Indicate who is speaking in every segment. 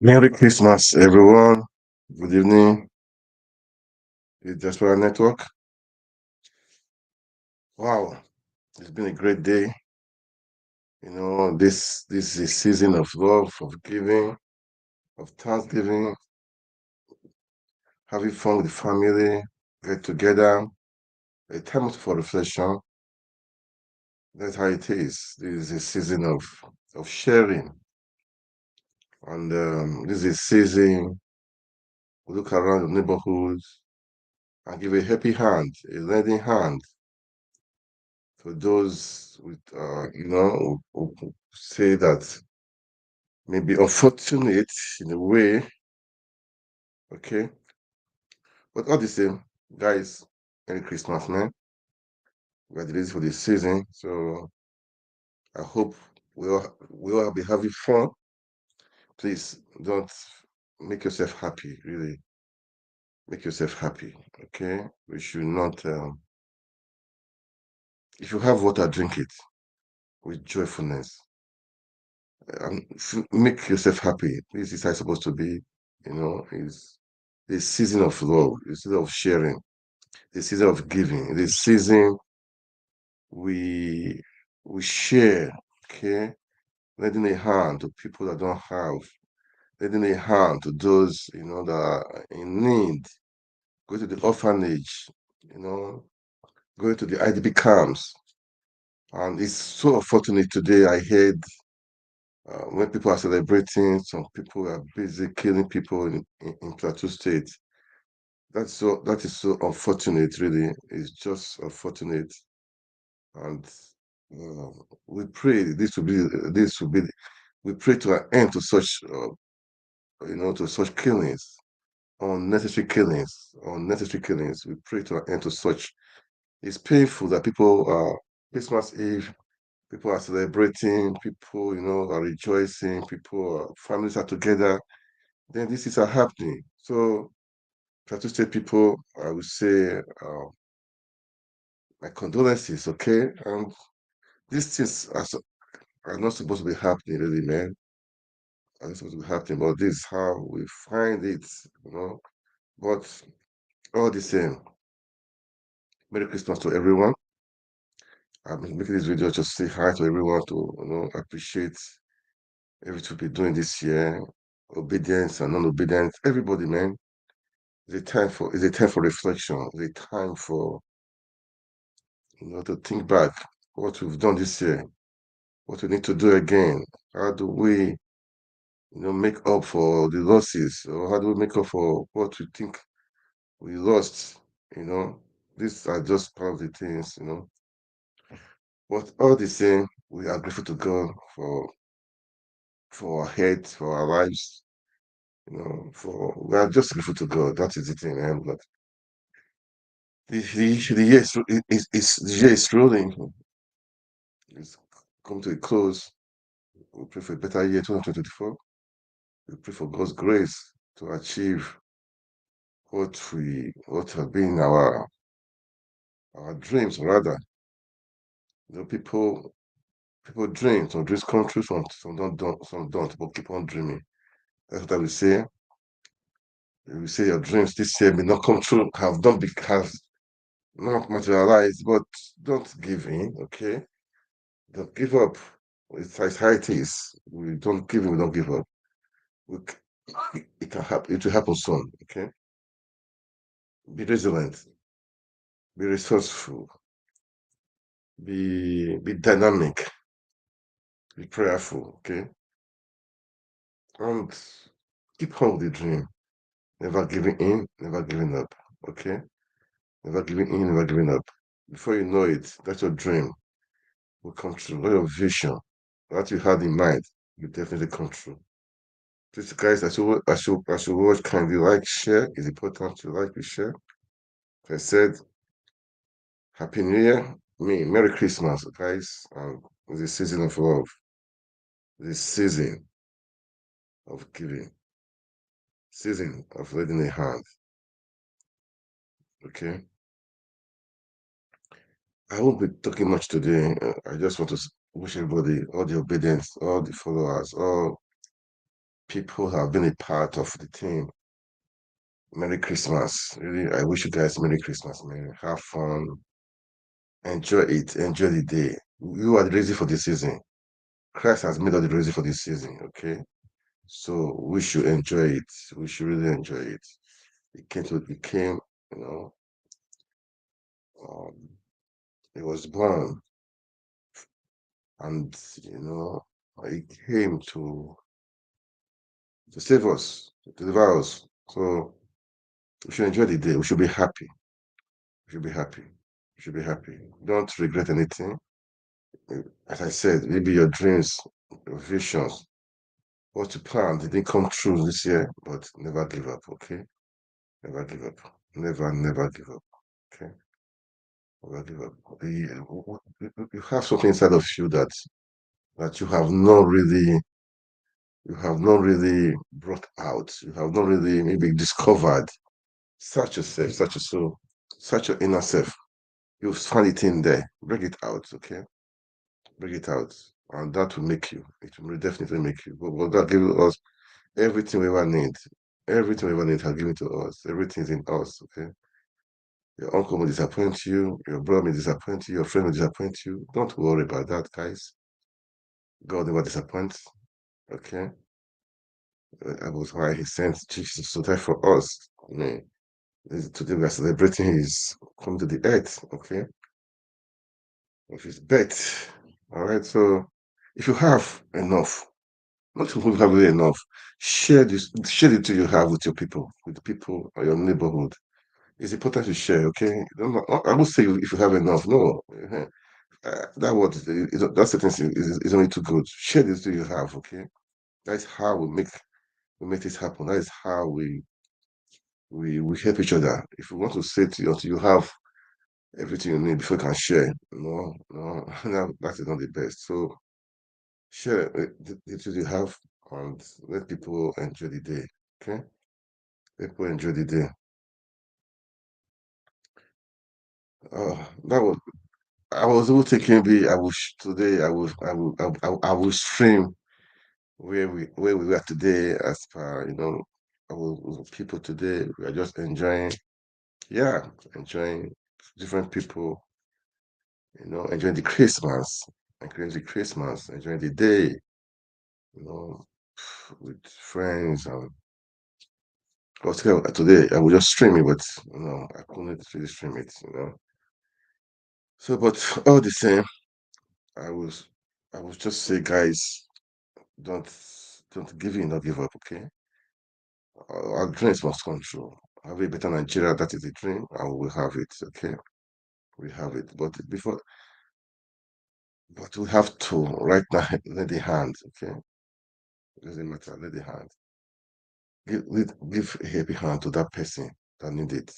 Speaker 1: Merry Christmas, everyone. Good evening. It's Diaspora Network. Wow, it's been a great day. This is a season of love, of giving, of Thanksgiving, having fun with the family, get together, a time for reflection. That's how it is. This is a season of sharing, and this is a season we look around the neighborhood and give a happy hand, a lending hand to those with, who say that maybe unfortunate in a way, okay? But all the same, guys, Merry Christmas, man. We're ready for the season, so I hope we all be having fun. Please don't make yourself happy, really. Make yourself happy, okay? We should not, if you have water, drink it with joyfulness. Make yourself happy. This is how it's supposed to be, is the season of love, the season of sharing, the season of giving, the season we we share, okay? Lending a hand to people that don't have, lending a hand to those, that are in need, go to the orphanage, you know, going to the IDP camps. And it's so unfortunate today. I heard when people are celebrating, some people are busy killing people in Plateau State. That is so unfortunate, really. It's just unfortunate. And uh, we pray this will be we pray to an end to such to such killings, unnecessary killings. We pray to an end to such. It's painful that people Christmas Eve, people are celebrating, people are rejoicing, families are together. Then this is happening. So Plateau State people, I would say my condolences, okay? And these things are not supposed to be happening, really, man. Are not supposed to be happening, but this is how we find it, you know. But all the same, Merry Christmas to everyone. I'm making this video just to say hi to everyone to appreciate everything we've been doing this year, obedience and non-obedience. Everybody, man, it's a time for reflection. It's a time for to think back what we've done this year, what we need to do again. How do we make up for the losses, or how do we make up for what we think we lost? You know, these are just part of the things. But all the same, we are grateful to God for our health, for our lives. For we are just grateful to God. That is the thing, man. But the year the year is rolling. It's come to a close. We pray for a better year, 2024. We pray for God's grace to achieve what have been our dreams, rather. People dream, some dreams come true, some don't, but keep on dreaming. That's what I will say. We say your dreams this year may not come true, have not materialized, but don't give in, okay? Don't give up. It's as how it is. We don't give in, we don't give up. We, it can happen. It will happen soon, okay? Be resilient, be resourceful, be dynamic, be prayerful, okay? And keep on with the dream. Never giving in, never giving up, okay? Never giving in, never giving up. Before you know it, that's your dream will come true. All your vision that you had in mind will definitely come true. Please, guys, I should watch kindly like, share. It's important to like and share. Like I said, Happy New Year. Merry Christmas, guys. It's a season of love. This season of giving. Season of lending a hand. Okay. I won't be talking much today. I just want to wish everybody, all the obedience, all the followers, all people have been a part of the team. Merry Christmas. Really, I wish you guys Merry Christmas, man. Have fun. Enjoy it. Enjoy the day. You are ready for the season. Christ has made us ready for this season, okay? So we should enjoy it. We should really enjoy it. It came, you know, um, it was born and, it came to save us, to deliver us. So we should enjoy the day. We should be happy. We should be happy. We should be happy. Don't regret anything. As I said, maybe your dreams, your visions, what you planned didn't come true this year, but never give up, okay? Never give up. Never, never give up. Okay? Never give up. You have something inside of you that you have not really brought out. You have not really maybe discovered. Search yourself, search your soul, search your inner self. You'll find it in there. Bring it out, okay? Bring it out. And that will make you. It will definitely make you. But God gave us everything we ever need. Everything we ever need has given to us. Everything is in us, okay? Your uncle will disappoint you, your brother may disappoint you, your friend will disappoint you. Don't worry about that, guys. God never disappoints, okay? That was why he sent Jesus to die for us. I mean, today we are celebrating his coming to the earth, okay? Of his birth. All right, so if you have enough, not if you have really enough, share the two you have with your people, with the people or your neighborhood. It's important to share, okay? I would say if you have enough, no. That word that sentence is only too good. Share this do you have, okay? That's how we make this happen. That is how we help each other. If you want to say to you until you have everything you need before you can share, no, that is not the best. So share the things you have and let people enjoy the day. Okay? Let people enjoy the day. That was I was even thinking maybe I will today I will stream where we were today as per our people today. We are just enjoying, yeah, enjoying different people, enjoying the Christmas, enjoying the day, you know, with friends. And today I will just stream it, but I couldn't really stream it. So, but all the same, I was I would just say, guys, don't don't give in, don't give up, okay? Our dreams must come true. Have a better Nigeria, that is the dream, and we have it, okay? We have it. But we have to right now let the hand, okay? It doesn't matter, let the hand. Give a happy hand to that person that need it.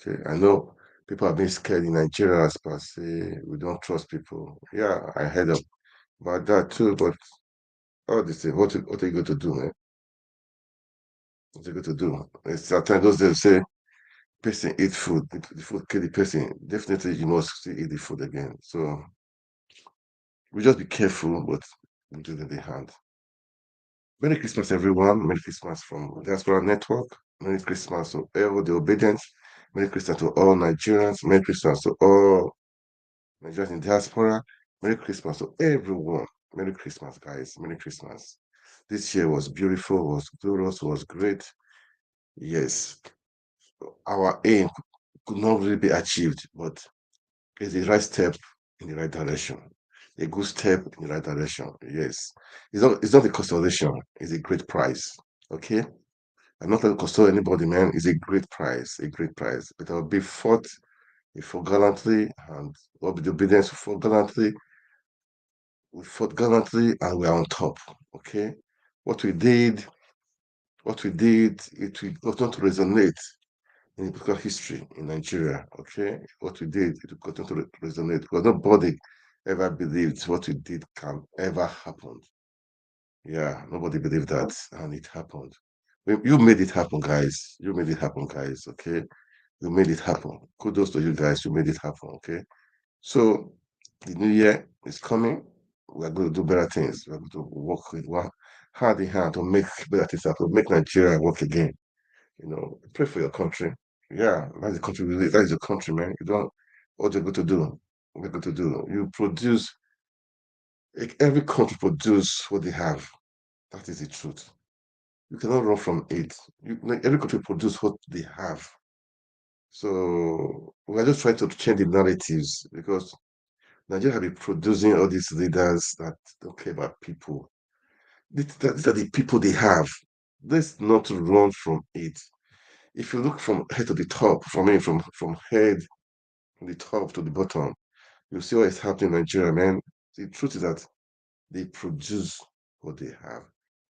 Speaker 1: Okay. I know people have been scared in Nigeria as per se, we don't trust people. Yeah, I heard about that too, but all this thing, what are you going to do, man? What are you going to do? It's at times those days say person eat food, the food kill the person. Definitely you must still eat the food again. So we just be careful, but we do it in the hand. Merry Christmas, everyone. Merry Christmas from Diaspora Network. Merry Christmas to all the obedience. Merry Christmas to all Nigerians. Merry Christmas to all Nigerians in diaspora. Merry Christmas to everyone. Merry Christmas, guys. Merry Christmas. This year was beautiful, was glorious, was great. Yes, our aim could not really be achieved, but it's the right step in the right direction. A good step in the right direction. Yes. It's not a consolation, it's a great prize. Okay? I'm not going to console anybody, man. It's a great prize, a great prize. But I'll be fought, we fought gallantly, and what be the obedience, we fought gallantly, and we're on top. Okay? What we did, it will continue to resonate in the political history in Nigeria. Okay? What we did, it will continue to resonate because nobody ever believed what we did can ever happen. Yeah, nobody believed that, and it happened. You made it happen, guys. You made it happen, guys. Okay? You made it happen. Kudos to you guys. You made it happen. Okay. So the new year is coming. We are going to do better things. We are going to work with one. hand in hand to make better things happen, to make Nigeria work again. Pray for your country. Yeah, that's the country we live. That is the country, man. You don't what you're going to do. What you're going to do. You produce every country produce what they have. That is the truth. You cannot run from it. Every country produce what they have. So we're just trying to change the narratives because Nigeria have been producing all these leaders that don't care about people. These are the people they have. Let's not run from it. If you look from head to the top, from head from the top to the bottom, you see what is happening in Nigeria, man. The truth is that they produce what they have.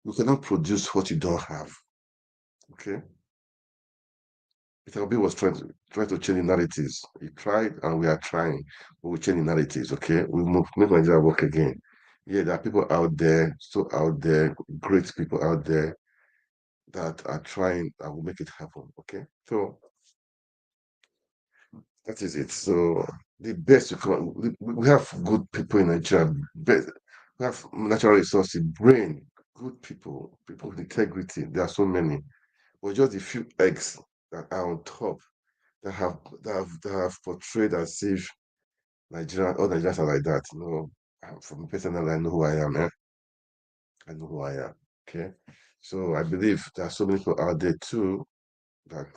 Speaker 1: You cannot produce what you don't have. Okay? Peter Obi was trying to change the narratives. He tried and we are trying. But we change the narratives, okay? We make Nigeria work again. Yeah, there are people out there, so out there, great people out there that are trying and will make it happen. Okay. So that is it. So the best we have good people in Nigeria. We have natural resources, brain, good people with integrity. There are so many. But just a few eggs that are on top that have portrayed as if all Nigerians are like that. From me personally, I know who I am, eh? I know who I am. Okay. So I believe there are so many people out there too that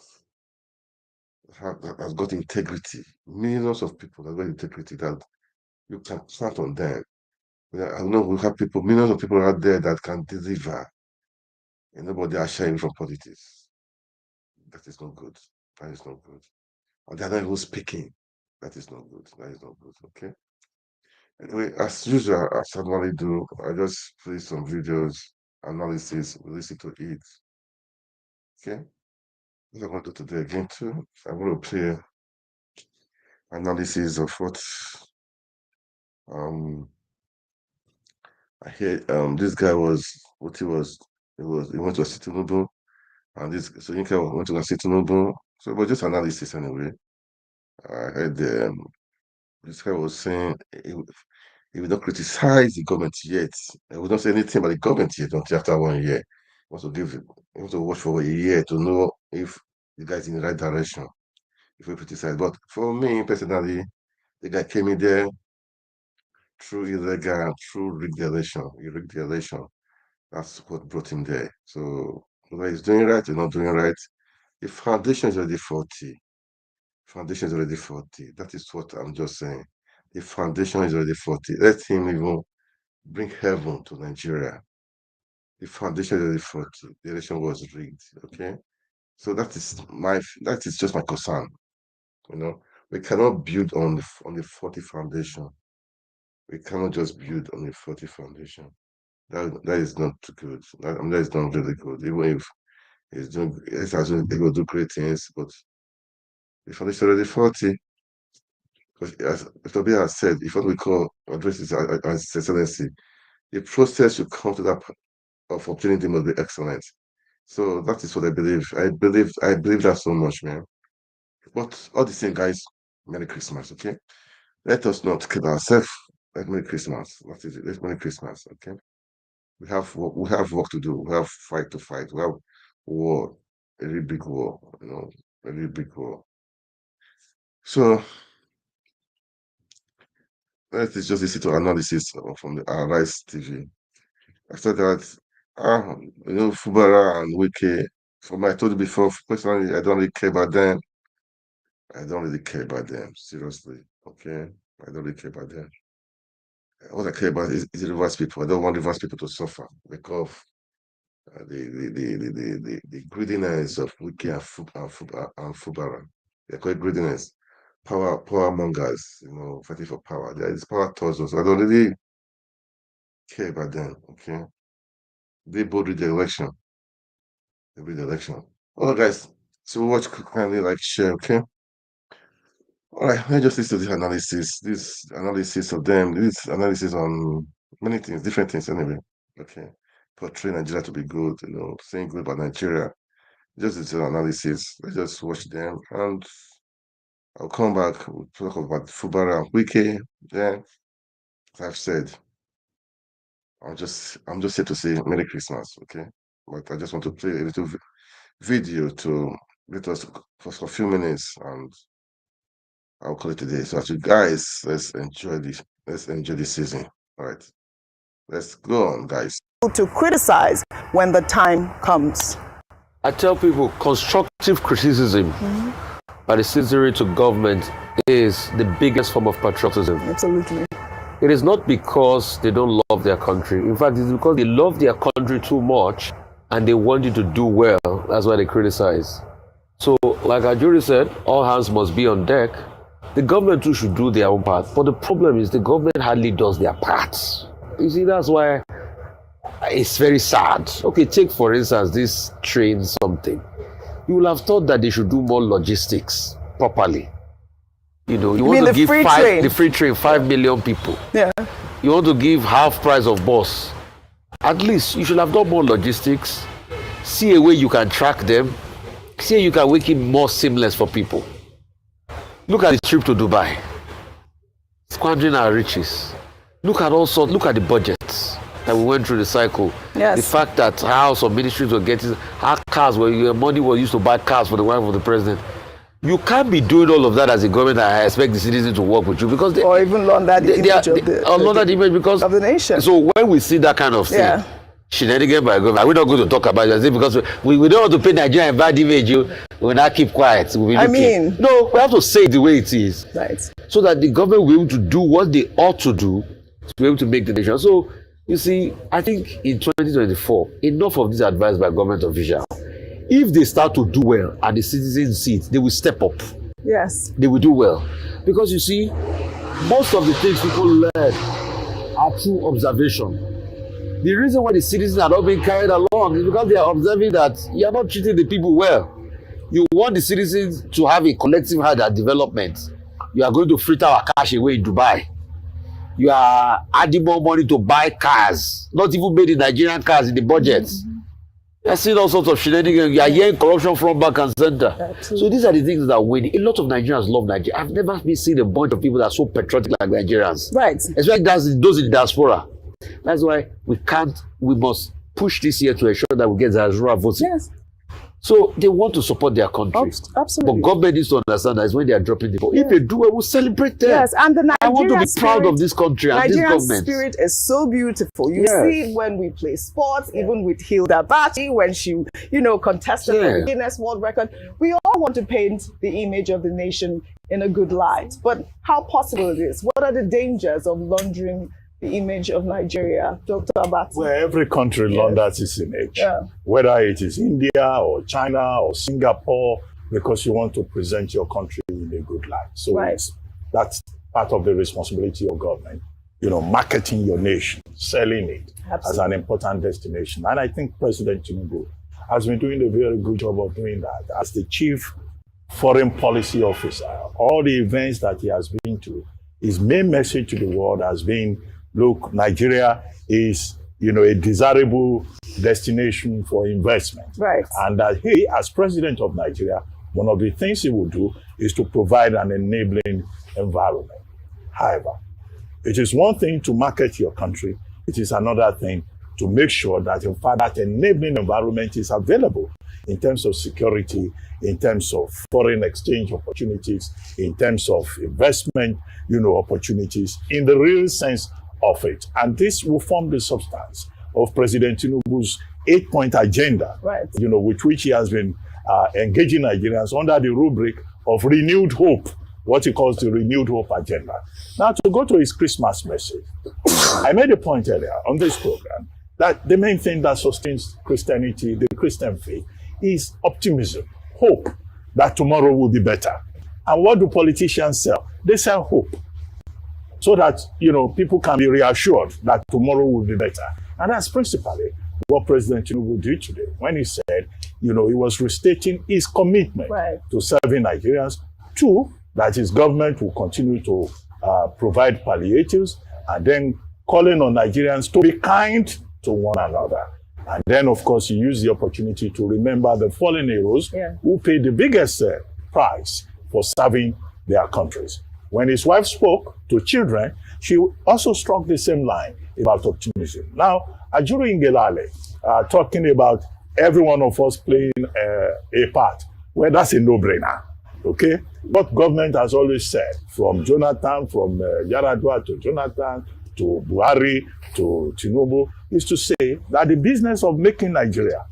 Speaker 1: that has got integrity. Millions of people that got integrity that you can count on them. Yeah, I know we have millions of people out there that can deliver, and nobody are sharing from politics. That is not good. That is not good. Or they are not even speaking. That is not good. That is not good. Okay. Anyway, as usual, as I normally do, I just play some videos, analysis, listen to it. Okay. What I'm going to do today again too. I'm going to play analysis of um I hear this guy was what he went to a Tinubu and this so Yinka went to a Tinubu. So it was just analysis anyway. I heard this guy was saying he will not criticize the government yet. He will not say anything about the government yet until after 1 year. He wants to watch for a year to know if the guy's in the right direction, if we criticize. But for me personally, the guy came in there through illegal, through rigged election. He rigged the election. That's what brought him there. So whether he's doing right or not doing right, the foundation is already faulty. Foundation is already faulty. That is what I'm just saying. The foundation is already faulty. Let him even bring heaven to Nigeria. The foundation is already faulty. The election was rigged. Okay. So that is just my concern. We cannot build on the faulty foundation. We cannot just build on a faulty foundation. That is not good. That is not really good. Even if it's assume they will do great things, but the foundation already faulty. Because as Toby has said, if what we call addresses as excellency, the process should come to that of obtaining them must be excellent. So that is what I believe. I believe that so much, man. But all the same, guys, Merry Christmas, okay? Let us not kid ourselves. Merry Christmas. What is it? Let's Merry Christmas, okay? We have work to do. We have fight to fight. We have war, a really big war, a really big war. So let's just listen to analysis from the Arise TV. After that, Fubara and Wiki. From I told you before, personally, I don't really care about them. I don't really care about them, seriously. Okay, I don't really care about them. What I care about is the reverse people. I don't want reverse people to suffer because the greediness of Wiki and Fubara. They call it greediness. Power mongers, fighting for power. There is power towards us. I don't really care about them. Okay, they both read the election. They read the election. All right, guys. So watch kindly like share. Okay. All right. Let's just listen to this analysis. This analysis of them. This analysis on many things, different things. Anyway. Okay. Portray Nigeria to be good. Saying good about Nigeria. Just this analysis. Let's just watch them and I'll come back. We'll talk about Fubara and Wiki. Yeah, as I've said. I'm just here to say Merry Christmas, okay? But I just want to play a little video to let us for a few minutes, and I'll call it today. So, as you guys, let's enjoy this. Let's enjoy this season. All right, let's go on, guys.
Speaker 2: To criticize when the time comes.
Speaker 3: I tell people constructive criticism by the citizenry to government is the biggest form of patriotism.
Speaker 2: Absolutely.
Speaker 3: It is not because they don't love their country. In fact, it's because they love their country too much and they want you to do well. That's why they criticize. So, like Ajuri said, all hands must be on deck. The government too should do their own part. But the problem is the government hardly does their parts. You see, that's why it's very sad. Okay, take for instance this train something. You will have thought that they should do more logistics properly. You know, you want to give the free train 5 million people.
Speaker 2: Yeah.
Speaker 3: You want to give half price of bus. At least you should have done more logistics. See a way you can track them. See how you can make it more seamless for people. Look at the trip to Dubai. Squandering our riches. Look at the budgets that we went through the cycle.
Speaker 2: Yes.
Speaker 3: The fact that how some ministries were getting, how cars were, your money was used to buy cars for the wife of the president. You can't be doing all of that as a government and I expect the citizens to work with you because they,
Speaker 2: or even launder the image of the nation.
Speaker 3: So when we see that kind of thing, shenanigans by government, we're not going to talk about it because we don't want to paint Nigeria in bad image. We'll not keep quiet. No, we have to say it the way it is.
Speaker 2: Right.
Speaker 3: So that the government will be able to do what they ought to do to be able to make the nation. So, you see, I think in 2024, enough of this advice by government officials. If they start to do well and the citizens see it, they will step up.
Speaker 2: Yes.
Speaker 3: They will do well. Because you see, most of the things people learn are through observation. The reason why the citizens are not being carried along is because they are observing that you are not treating the people well. You want the citizens to have a collective heart at development. You are going to fritter our cash away in Dubai. You are adding more money to buy cars, not even made in Nigerian cars in the budget. You are seeing all sorts of shenanigans. You are hearing corruption from back and center. So these are the things that are winning. A lot of Nigerians love Nigeria. I've never seen a bunch of people that are so patriotic like Nigerians.
Speaker 2: Right.
Speaker 3: Especially those in the diaspora. That's why we must push this year to ensure that we get the rural voting.
Speaker 2: Yes.
Speaker 3: So they want to support their country.
Speaker 2: Absolutely.
Speaker 3: But government needs to understand that it's when they are dropping the ball. If they do well, we'll celebrate them.
Speaker 2: Yes, and the Nigerian
Speaker 3: I want to be proud of this country and this government.
Speaker 2: Nigerian spirit is so beautiful. You see when we play sports, even with Hilda Baci, when she, contested the Guinness World Record, we all want to paint the image of the nation in a good light. But how possible it is? What are the dangers of laundering the image of Nigeria, Dr. Abati?
Speaker 4: Well, every country launders its image, whether it is India or China or Singapore, because you want to present your country in a good light. So that's part of the responsibility of government, marketing your nation, selling it as an important destination. And I think President Tinubu has been doing a very good job of doing that. As the chief foreign policy officer, all the events that he has been to, his main message to the world has been, look, Nigeria is, a desirable destination for investment.
Speaker 2: Right.
Speaker 4: And that he, as president of Nigeria, one of the things he will do is to provide an enabling environment. However, it is one thing to market your country. It is another thing to make sure that, in fact, that enabling environment is available in terms of security, in terms of foreign exchange opportunities, in terms of investment, opportunities, in the real sense of it. And this will form the substance of President Tinubu's 8-point agenda, with which he has been engaging Nigerians under the rubric of renewed hope, what he calls the renewed hope agenda. Now, to go to his Christmas message, I made a point earlier on this program that the main thing that sustains Christianity, the Christian faith, is optimism, hope that tomorrow will be better. And what do politicians sell? They sell hope, so that, people can be reassured that tomorrow will be better. And that's principally what President Tinubu did today when he said, he was restating his commitment to serving Nigerians. 2, that his government will continue to provide palliatives, and then calling on Nigerians to be kind to one another. And then, of course, he used the opportunity to remember the fallen heroes who paid the biggest price for serving their countries. When his wife spoke to children, she also struck the same line about optimism. Now, Ajuri Ngelale, talking about every one of us playing a part, well, that's a no-brainer, okay? What government has always said, from Jonathan, from Yaradua to Jonathan, to Buhari, to Tinubu, is to say that the business of making Nigeria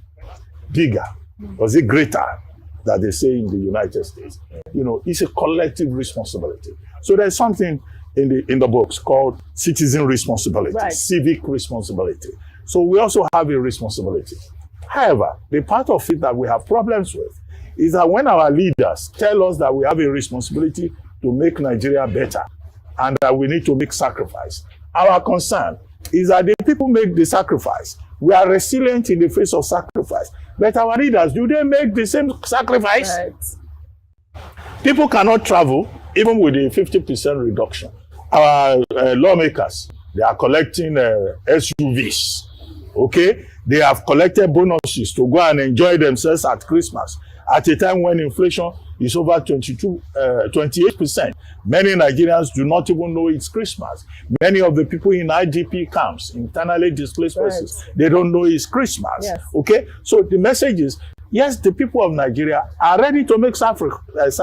Speaker 4: bigger, was it greater, that they say in the United States, it's a collective responsibility. So there's something in the books called citizen responsibility,
Speaker 2: right,
Speaker 4: civic responsibility. So we also have a responsibility. However, the part of it that we have problems with is that when our leaders tell us that we have a responsibility to make Nigeria better and that we need to make sacrifice, our concern is that the people make the sacrifice. We are resilient in the face of sacrifice. But our leaders, do they make the same sacrifice?
Speaker 2: Right.
Speaker 4: People cannot travel even with a 50% reduction. Our lawmakers, they are collecting SUVs, okay? They have collected bonuses to go and enjoy themselves at Christmas at a time when inflation is over 28%. Many Nigerians do not even know it's Christmas. Many of the people in IDP camps, internally displaced persons, they don't know it's Christmas,
Speaker 2: yes,
Speaker 4: okay? So the message is, yes, the people of Nigeria are ready to make sacrifice.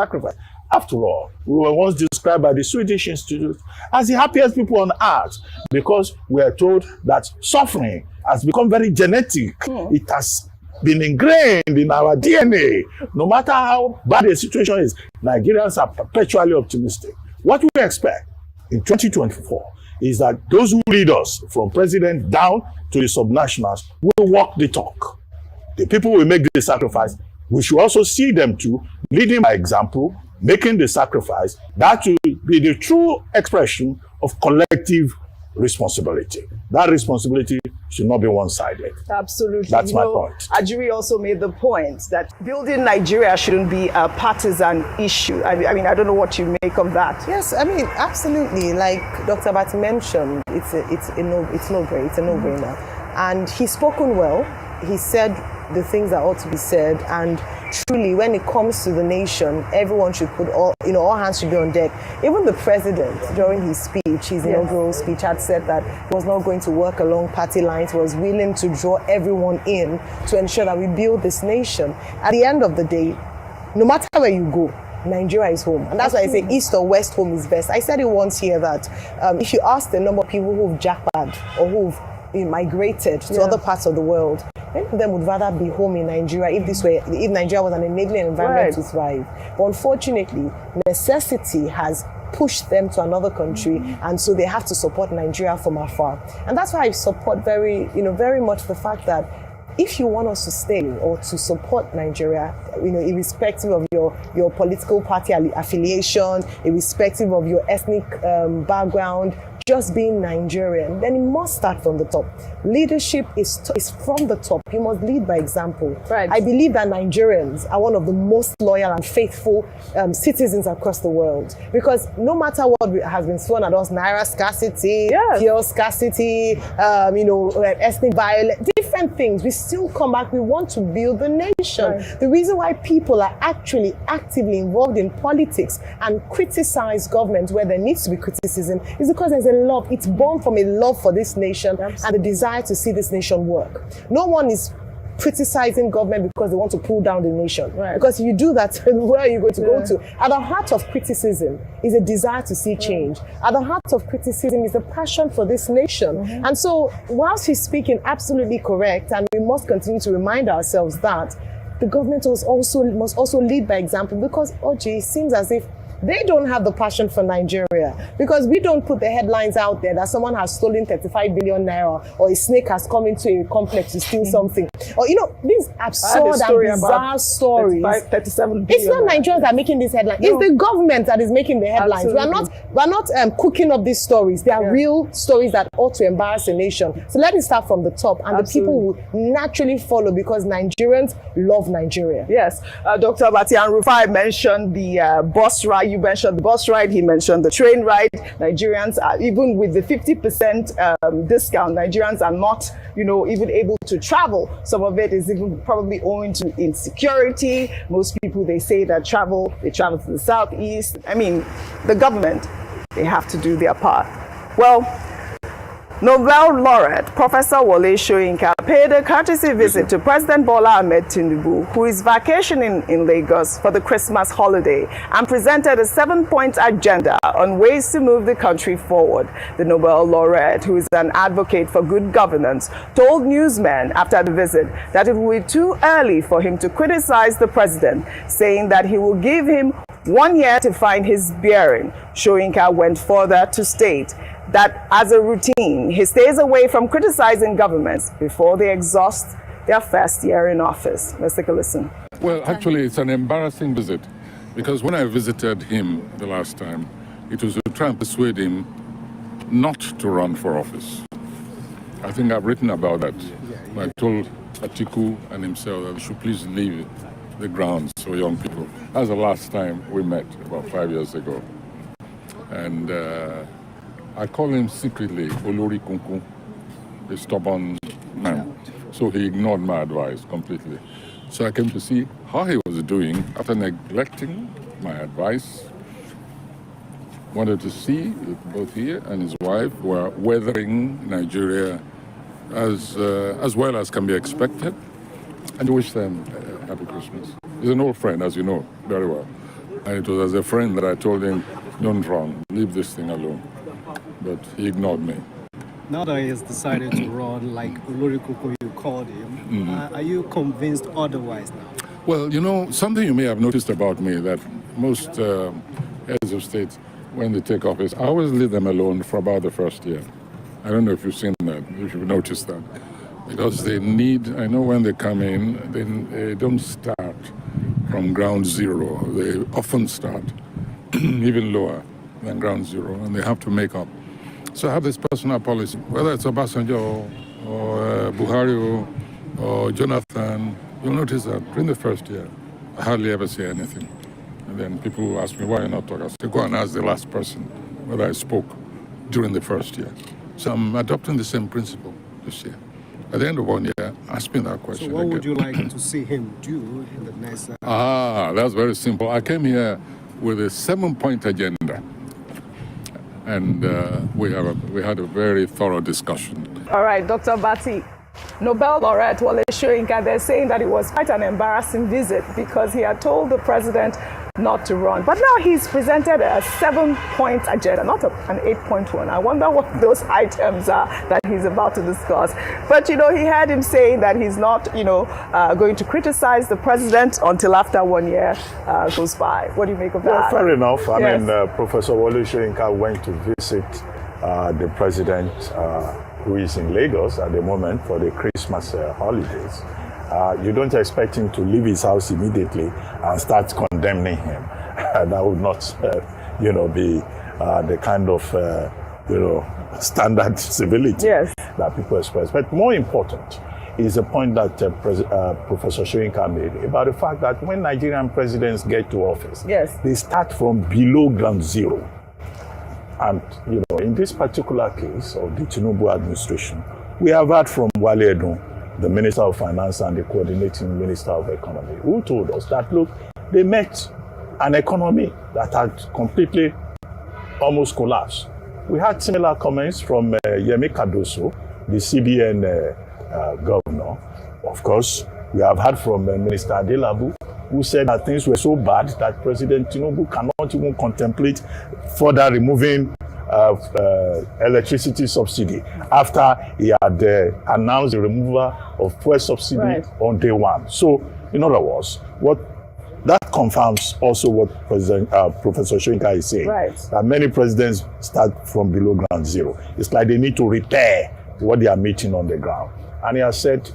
Speaker 4: After all, we were once described by the Swedish Institute as the happiest people on earth because we are told that suffering has become very genetic. It has been ingrained in our DNA. No matter how bad the situation is, Nigerians are perpetually optimistic. What we expect in 2024 is that those who lead us, from president down to the subnationals, will walk the talk. The people will make the sacrifice. We should also see them too, leading by example, making the sacrifice. That will be the true expression of collective responsibility. That responsibility should not be one-sided.
Speaker 2: Absolutely.
Speaker 4: That's my point.
Speaker 2: Ajuri also made the point that building Nigeria shouldn't be a partisan issue. I mean, I don't know what you make of that.
Speaker 5: Yes, I mean, absolutely. Like Dr. Bati mentioned, it's a no-brainer. And he's spoken well. He said the things that ought to be said, and truly, when it comes to the nation, everyone should put all hands should be on deck. Even the president, during his speech, his inaugural speech, had said that he was not going to work along party lines, was willing to draw everyone in to ensure that we build this nation. At the end of the day, no matter where you go, Nigeria is home. And that's why I say east or west, home is best. I said it once here that if you ask the number of people who've jackpot or who've migrated to other parts of the world, many of them would rather be home in Nigeria if Nigeria was an enabling environment to thrive. But unfortunately, necessity has pushed them to another country, and so they have to support Nigeria from afar. And that's why I support very much the fact that if you want us to stay or to support Nigeria, irrespective of your political party affiliation, irrespective of your ethnic background, just being Nigerian, then it must start from the top. Leadership is from the top. You must lead by example.
Speaker 2: Right.
Speaker 5: I believe that Nigerians are one of the most loyal and faithful citizens across the world, because no matter what has been thrown at us, naira scarcity, fuel scarcity, ethnic violence, different things, we still come back. We want to build the nation. Right. The reason why people are actually actively involved in politics and criticize government where there needs to be criticism is because there's a love. It's born from a love for this nation and the desire to see this nation work. No one is criticizing government because they want to pull down the nation. Right. Because if you do that, where are you going to go to? At the heart of criticism is a desire to see change. At the heart of criticism is a passion for this nation. And so, whilst he's speaking absolutely correct, and we must continue to remind ourselves that the government must also lead by example, because it seems as if they don't have the passion for Nigeria, because we don't put the headlines out there that someone has stolen 35 billion naira or a snake has come into a complex to steal something. Or, these absurd and bizarre stories.
Speaker 2: 37 billion.
Speaker 5: It's not Nigerians that are making these headlines. No. It's the government that is making the headlines. We're not cooking up these stories. They are real stories that ought to embarrass a nation. So let it start from the top, and the people will naturally follow, because Nigerians love Nigeria.
Speaker 2: Yes. Dr. Bati and Rufai mentioned the bus ride. You mentioned the bus ride. He mentioned the train ride. Nigerians are, even with the 50% discount, Nigerians are not, even able to travel. Some of it is even probably owing to insecurity. Most people, they say that they travel to the southeast. I mean, the government, they have to do their part. Well, Nobel laureate Professor Wole Soyinka paid a courtesy visit to President Bola Ahmed Tinubu, who is vacationing in Lagos for the Christmas holiday, and presented a 7-point agenda on ways to move the country forward. The Nobel laureate, who is an advocate for good governance, told newsmen after the visit that it would be too early for him to criticize the president, saying that he will give him 1 year to find his bearing. Soyinka went further to state that as a routine, he stays away from criticizing governments before they exhaust their first year in office. Let's take a listen.
Speaker 6: Well, actually, it's an embarrassing visit because when I visited him the last time, it was to try and persuade him not to run for office. I think I've written about that. I told Atiku and himself that they should please leave the grounds for young people. That was the last time we met, about 5 years ago. And I call him secretly Olori Kunkun, a stubborn man. So he ignored my advice completely. So I came to see how he was doing after neglecting my advice. Wanted to see if both he and his wife were weathering Nigeria as well as can be expected, and wish them a happy Christmas. He's an old friend, as you know very well. And it was as a friend that I told him, don't run, leave this thing alone. But he ignored me.
Speaker 7: Now that he has decided to run, like Olori Kunkun, you called him, are you convinced otherwise now?
Speaker 6: Well, you know, something you may have noticed about me, that most heads of state, when they take office, I always leave them alone for about the first year. I don't know if you've seen that, if you've noticed that. Because they need, I know when they come in, they don't start from ground zero. They often start even lower than ground zero, and they have to make up. So I have this personal policy, whether it's Obasanjo or Buhari or Jonathan, you'll notice that during the first year, I hardly ever say anything. And then people will ask me, why you not talk? I say, go and ask the last person whether I spoke during the first year. So I'm adopting the same principle this year. At the end of 1 year, ask me that question.
Speaker 7: So what would you like to see him do in the next...
Speaker 6: That's very simple. I came here with a 7-point agenda. And we had a very thorough discussion.
Speaker 2: All right, Dr. Bati, Nobel laureate Wole Soyinka, they're saying that it was quite an embarrassing visit because he had told the president not to run. But now he's presented a 7-point agenda, not an 8-point one. I wonder what those items are that he's about to discuss. But, you know, he had him saying that he's not, going to criticize the president until after 1 year goes by. What do you make of that?
Speaker 4: Well, fair enough. I
Speaker 2: Yes.
Speaker 4: mean, Professor Wole Soyinka went to visit the president who is in Lagos at the moment for the Christmas holidays. You don't expect him to leave his house immediately and start condemning him. That would not, be the kind of, standard civility that people express. But more important is the point that Professor Soyinka made about the fact that when Nigerian presidents get to office, they start from below ground zero. And, in this particular case of the Tinubu administration, we have heard from Wale Edun, the Minister of Finance and the Coordinating Minister of Economy, who told us that, look, they met an economy that had completely almost collapsed. We had similar comments from Yemi Cardoso, the CBN governor. Of course, we have heard from Minister Adelabu, who said that things were so bad that President Tinubu cannot even contemplate further removing electricity subsidy after he had announced the removal of fuel subsidy on day one. So, in other words, that confirms also what Professor Soyinka is saying, that many presidents start from below ground zero. It's like they need to repair what they are meeting on the ground. And he has said,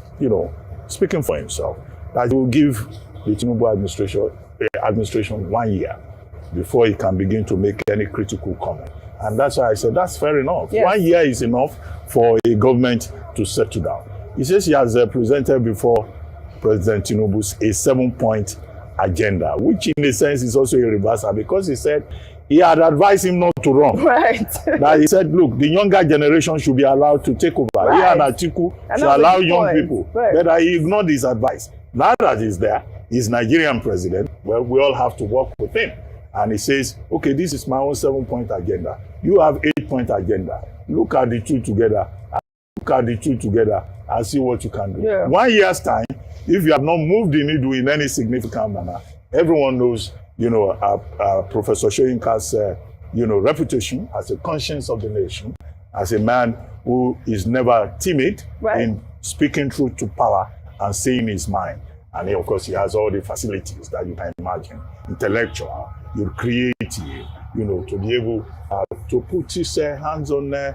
Speaker 4: speaking for himself, that he will give the Tinubu administration 1 year before he can begin to make any critical comment. And that's why I said that's fair enough. 1 year is enough for a government to settle down. He says he has presented before President Tinubu a 7-point agenda, which in a sense is also irreversible because he said he had advised him not to run. That he said, look, the younger generation should be allowed to take over. He and Atiku should allow young people. But he ignored his advice. Now that he's there, he's Nigerian president, well, we all have to work with him. And he says, okay, this is my own 7-point agenda. You have 8-point agenda. look at the two together. Look at the two together and see what you can do.
Speaker 2: Yeah.
Speaker 4: 1 year's time, if you have not moved the needle in any significant manner, everyone knows, Professor Soyinka's, reputation as a conscience of the nation, as a man who is never timid in speaking truth to power and saying his mind. And of course, he has all the facilities that you can imagine, intellectual, creative, to be able to put his hands on, the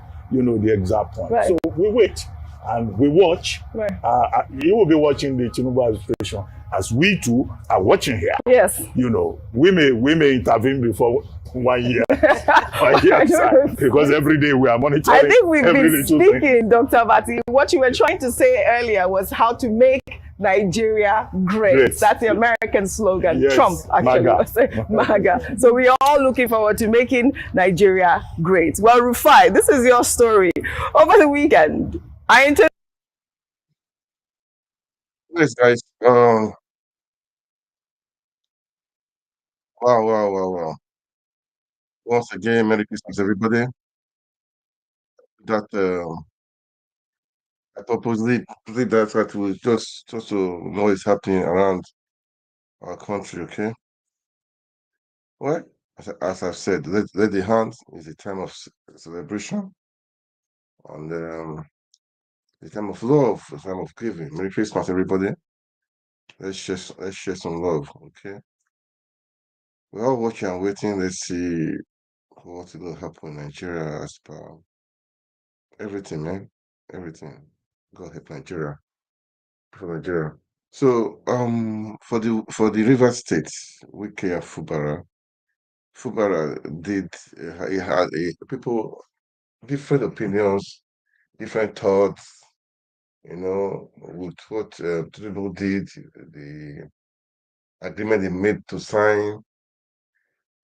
Speaker 4: exact point.
Speaker 2: Right.
Speaker 4: So we wait and we watch.
Speaker 2: Right.
Speaker 4: You will be watching the Tinubu administration as we too are watching here.
Speaker 2: Yes.
Speaker 4: We may intervene before 1 year. 1 year time, because every day we are monitoring.
Speaker 2: I think we've been speaking, Dr. Bati. What you were trying to say earlier was how to make Nigeria great. That's the American slogan.
Speaker 4: Yes.
Speaker 2: Trump actually was saying MAGA. So we are all looking forward to making Nigeria great. Well, Rufai, this is your story. Over the weekend,
Speaker 1: Yes, guys. Wow. Once again, Merry Christmas, everybody. That I purposely did that to just to know what's happening around our country, okay? Well, as I've said, let the hand is a time of celebration and a time of love, a time of giving. Merry Christmas, everybody. Let's share some love, okay? We're all watching and waiting. Let's see what will happen in Nigeria as per everything, man. Everything. God help Nigeria. For Nigeria. So for the River State, Wike and Fubara did he had people different opinions, different thoughts, with what Tinubu did, the agreement they made to sign,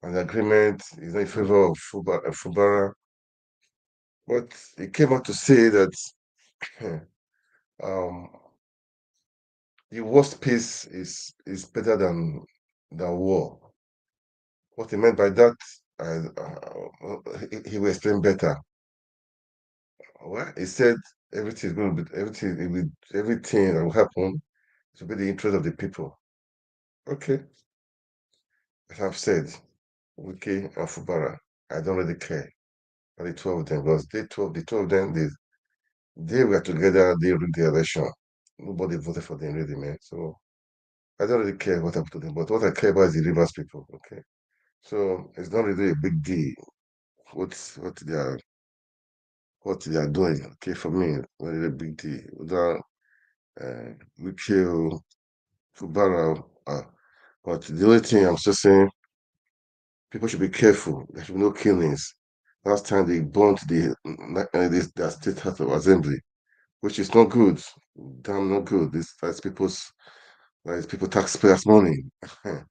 Speaker 1: an agreement is in favor of Fubara. But he came out to say that the worst peace is better than war. What he meant by that, he will explain better. Well, he said everything is going to be everything that will happen to be the interest of the people. Okay, as I've said, Wike and Fubara, I don't really care. The 12 of them, because the 12 of them, they were together. They rid the election. Nobody voted for them, really, man. So I don't really care what happened to them. But what I care about is the Rivers people. Okay, so it's not really a big deal what they are doing. Okay, for me, not really a big deal. Without Wike, Fubara, but the only thing I'm just saying, people should be careful. There should be no killings. Last time they burned the state house of assembly, which is not good. Damn, not good. That's people taxpayers' money. And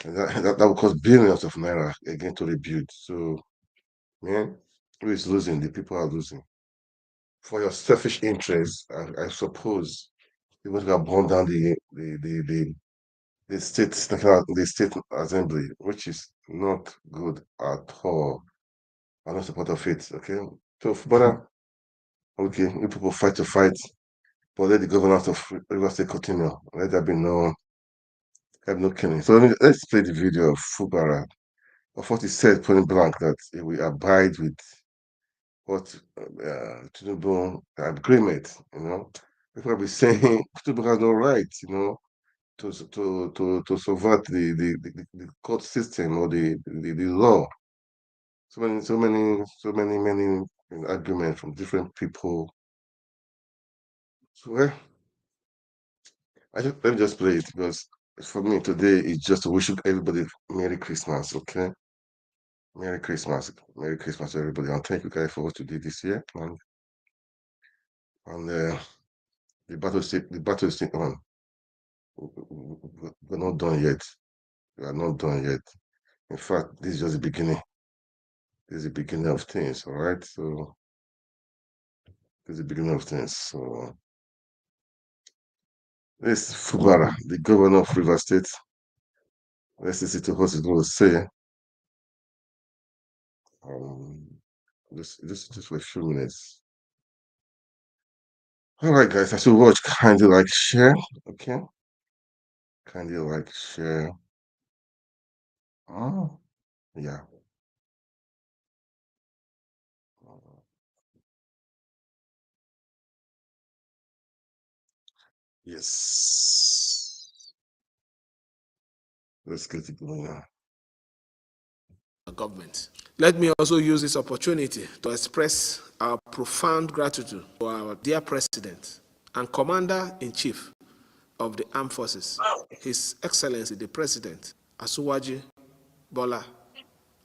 Speaker 1: that will cost billions of naira again to rebuild. So, man, who is losing? The people are losing. For your selfish interests, I suppose you want to burn down the state assembly, which is not good at all. I'm not support of it. Okay, so brother, okay, you people fight to fight, but let the governors of Rivers State continue. Let there be no killing. So let's play the video of Fubara of what he said point blank that he will abide with what Tinubu agreement. People will be saying Tinubu has no right, to subvert the court system or the law. So many arguments from different people. So let me just play it, because for me today it's just to wish everybody Merry Christmas, okay? Merry Christmas to everybody, and thank you guys for what you did this year. And the battle is still on. We're not done yet. We are not done yet. In fact, this is just the beginning. This is the beginning of things, all right? So this is the beginning of things. So this Fubara, the governor of Rivers State. Let's listen to what he's going to say. Just for a few minutes. All right, guys, as you watch, kindly like, share, okay? Kindly like, share. Oh, yeah. Yes. Let's get it going now.
Speaker 8: Government. Let me also use this opportunity to express our profound gratitude to our dear President and Commander-in-Chief of the Armed Forces, His Excellency the President, Asuwaji Bola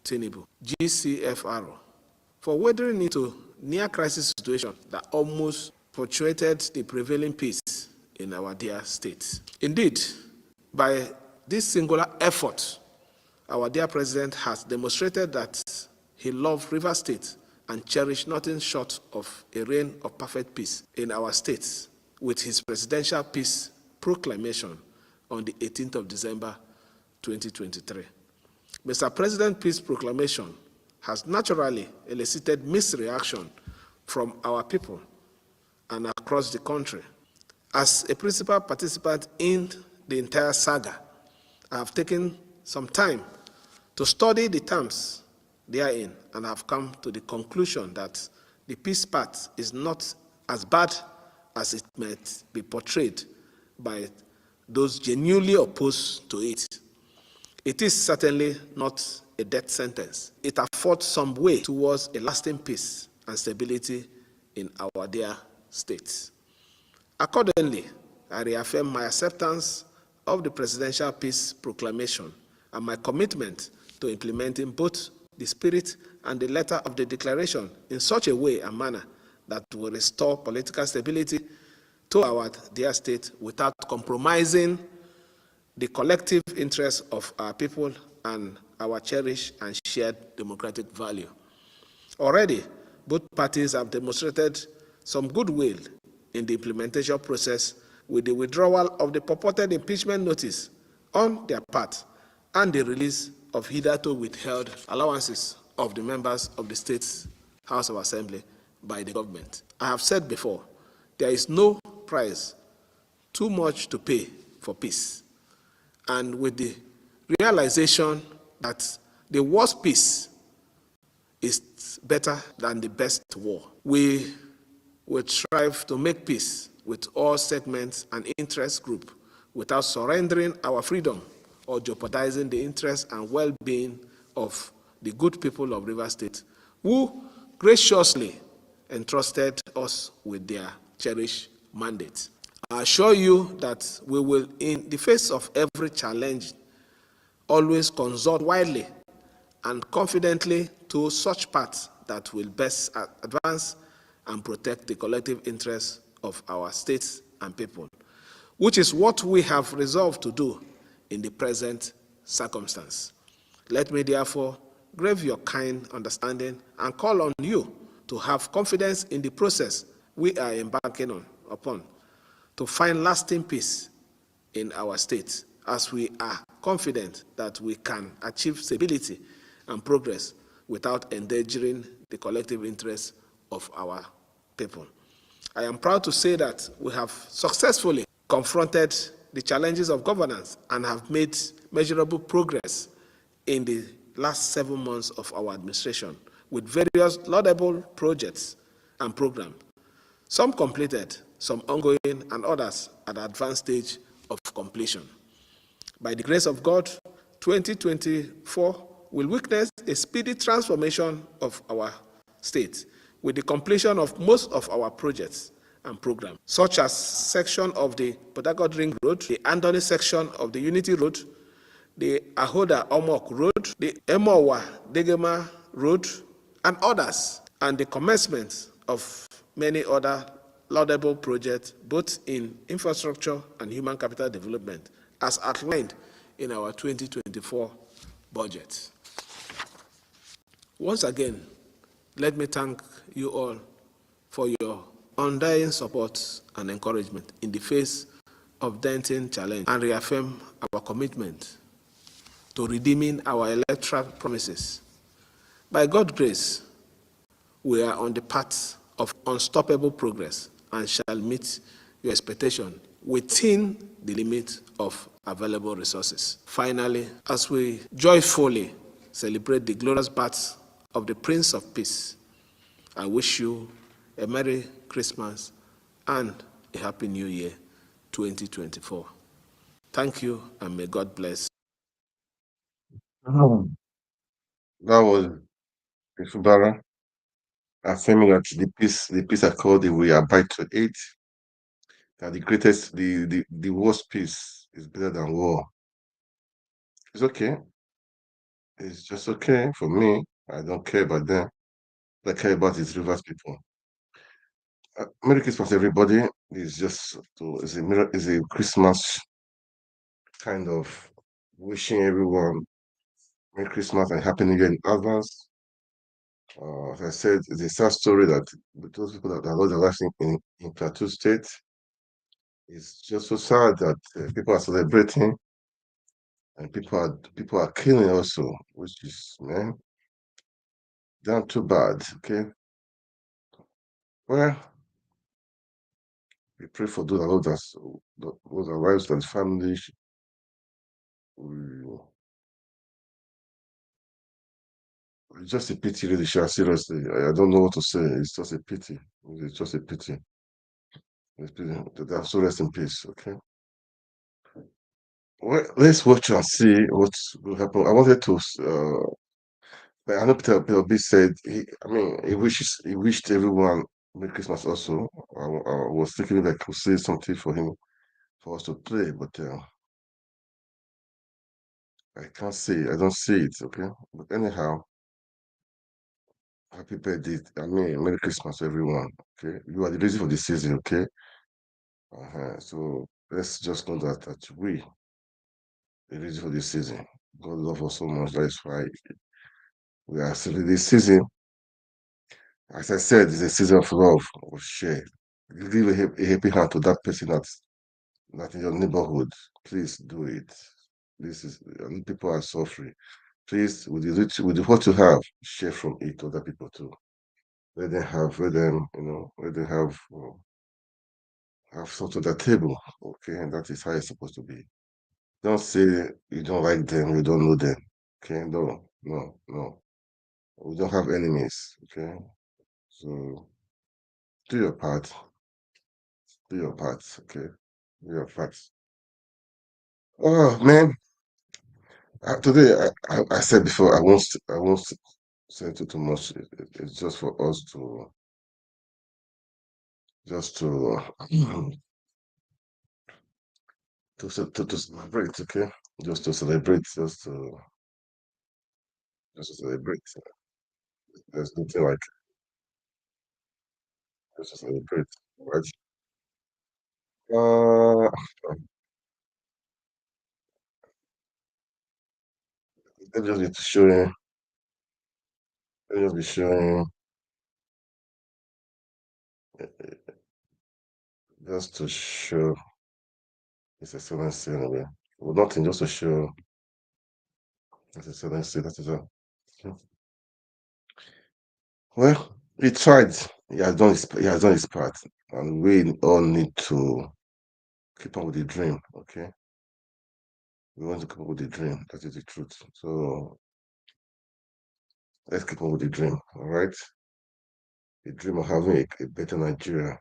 Speaker 8: Tinubu, GCFR, for weathering into near-crisis situation that almost punctuated the prevailing peace in our dear state. Indeed, by this singular effort, our dear President has demonstrated that he loved River State and cherished nothing short of a reign of perfect peace in our states with his presidential peace proclamation on the 18th of December 2023. Mr. President's peace proclamation has naturally elicited mixed reaction from our people and across the country. As a principal participant in the entire saga, I have taken some time to study the terms therein and have come to the conclusion that the peace path is not as bad as it might be portrayed by those genuinely opposed to it. It is certainly not a death sentence. It affords some way towards a lasting peace and stability in our dear states. Accordingly, I reaffirm my acceptance of the Presidential Peace Proclamation and my commitment to implementing both the spirit and the letter of the declaration in such a way and manner that will restore political stability to our dear state without compromising the collective interests of our people and our cherished and shared democratic value. Already, both parties have demonstrated some goodwill in the implementation process with the withdrawal of the purported impeachment notice on their part and the release of hitherto withheld allowances of the members of the State's House of Assembly by the government. I have said before, there is no price too much to pay for peace. And with the realization that the worst peace is better than the best war, we will strive to make peace with all segments and interest groups without surrendering our freedom or jeopardizing the interests and well-being of the good people of Rivers State, who graciously entrusted us with their cherished mandate. I assure you that we will, in the face of every challenge, always consult widely and confidently to such paths that will best advance and protect the collective interests of our states and people, which is what we have resolved to do in the present circumstance. Let me therefore crave your kind understanding and call on you to have confidence in the process we are embarking upon to find lasting peace in our state, as we are confident that we can achieve stability and progress without endangering the collective interests of our people. I am proud to say that we have successfully confronted the challenges of governance and have made measurable progress in the last 7 months of our administration with various laudable projects and programs, some completed, some ongoing, and others at the advanced stage of completion. By the grace of God, 2024 will witness a speedy transformation of our state with the completion of most of our projects and programs, such as section of the Port Harcourt Ring Road, the Andoni section of the Unity Road, the Ahoda Omok Road, the Emowa Degema Road, and others, and the commencement of many other laudable projects, both in infrastructure and human capital development, as outlined in our 2024 budget. Once again, let me thank you all for your undying support and encouragement in the face of daunting challenge, and reaffirm our commitment to redeeming our electoral promises. By God's grace, we are on the path of unstoppable progress and shall meet your expectation within the limit of available resources. Finally, as we joyfully celebrate the glorious birth of the Prince of Peace, I wish you a Merry Christmas and a Happy New Year 2024. Thank you, and may God bless.
Speaker 1: That was Ifubara affirming that the peace accord that we abide to it, that the worst peace is better than war. It's okay. It's just okay for me. I don't care about them. I care about is Rivers people. Merry Christmas, everybody. It's a Christmas kind of wishing everyone Merry Christmas and Happy New Year in advance. As I said, it's a sad story that those people that lost their lives in Plateau State. It's just so sad that people are celebrating and people are killing also, which is, man, damn too bad. Okay, well, we pray for those that lost us, those lives and families. We- It's just a pity, really, Sha, seriously. I don't know what to say. It's just a pity. It's just a pity. It's pity. That so rest in peace. Okay. Well, let's watch and see what will happen. I wanted to. But I know Peter B said. He wished everyone Merry Christmas. Also, I was thinking like I could say something for him for us to play, but I can't see. I don't see it. Okay. But anyhow, happy birthday. Merry Christmas, everyone. Okay. You are the reason for the season. Okay. So let's just know that we the reason for this season. God love us so much. That's why we are still in this season. As I said, it's a season of love, of share. Give a happy hand to that person that in your neighborhood. Please do it. This is people are suffering. Please, with what you have, share from it to other people too. Let them have something at the table. Okay, and that is how it's supposed to be. Don't say you don't like them, you don't know them. Okay, no. We don't have enemies. Okay, so do your part. Do your part. Okay, do your part. Oh man, today I said before I won't say too much. It's just for us to just to celebrate. Okay, just to celebrate. Just to celebrate. There's nothing like just to celebrate, right? Uh, I just need to show you. I just be showing just to show His Excellency anyway. Well, nothing, just to show His Excellency. That is all. Well, he tried. He has done his part, and we all need to keep on with the dream. Okay, we want to keep on with the dream. That is the truth. So let's keep on with the dream. All right, the dream of having a better Nigeria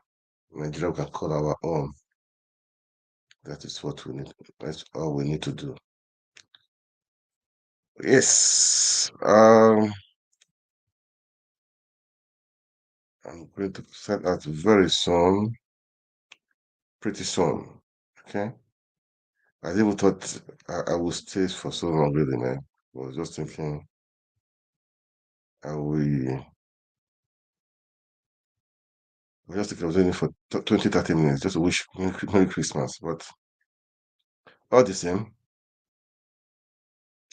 Speaker 1: we can call our own. That is what we need. That's all we need to do. Yes. I'm going to send out very soon. Pretty soon. Okay. I never thought I would stay for so long, really, man. I was just thinking, I will I was waiting for 20, 30 minutes just to wish Merry Christmas. But all the same,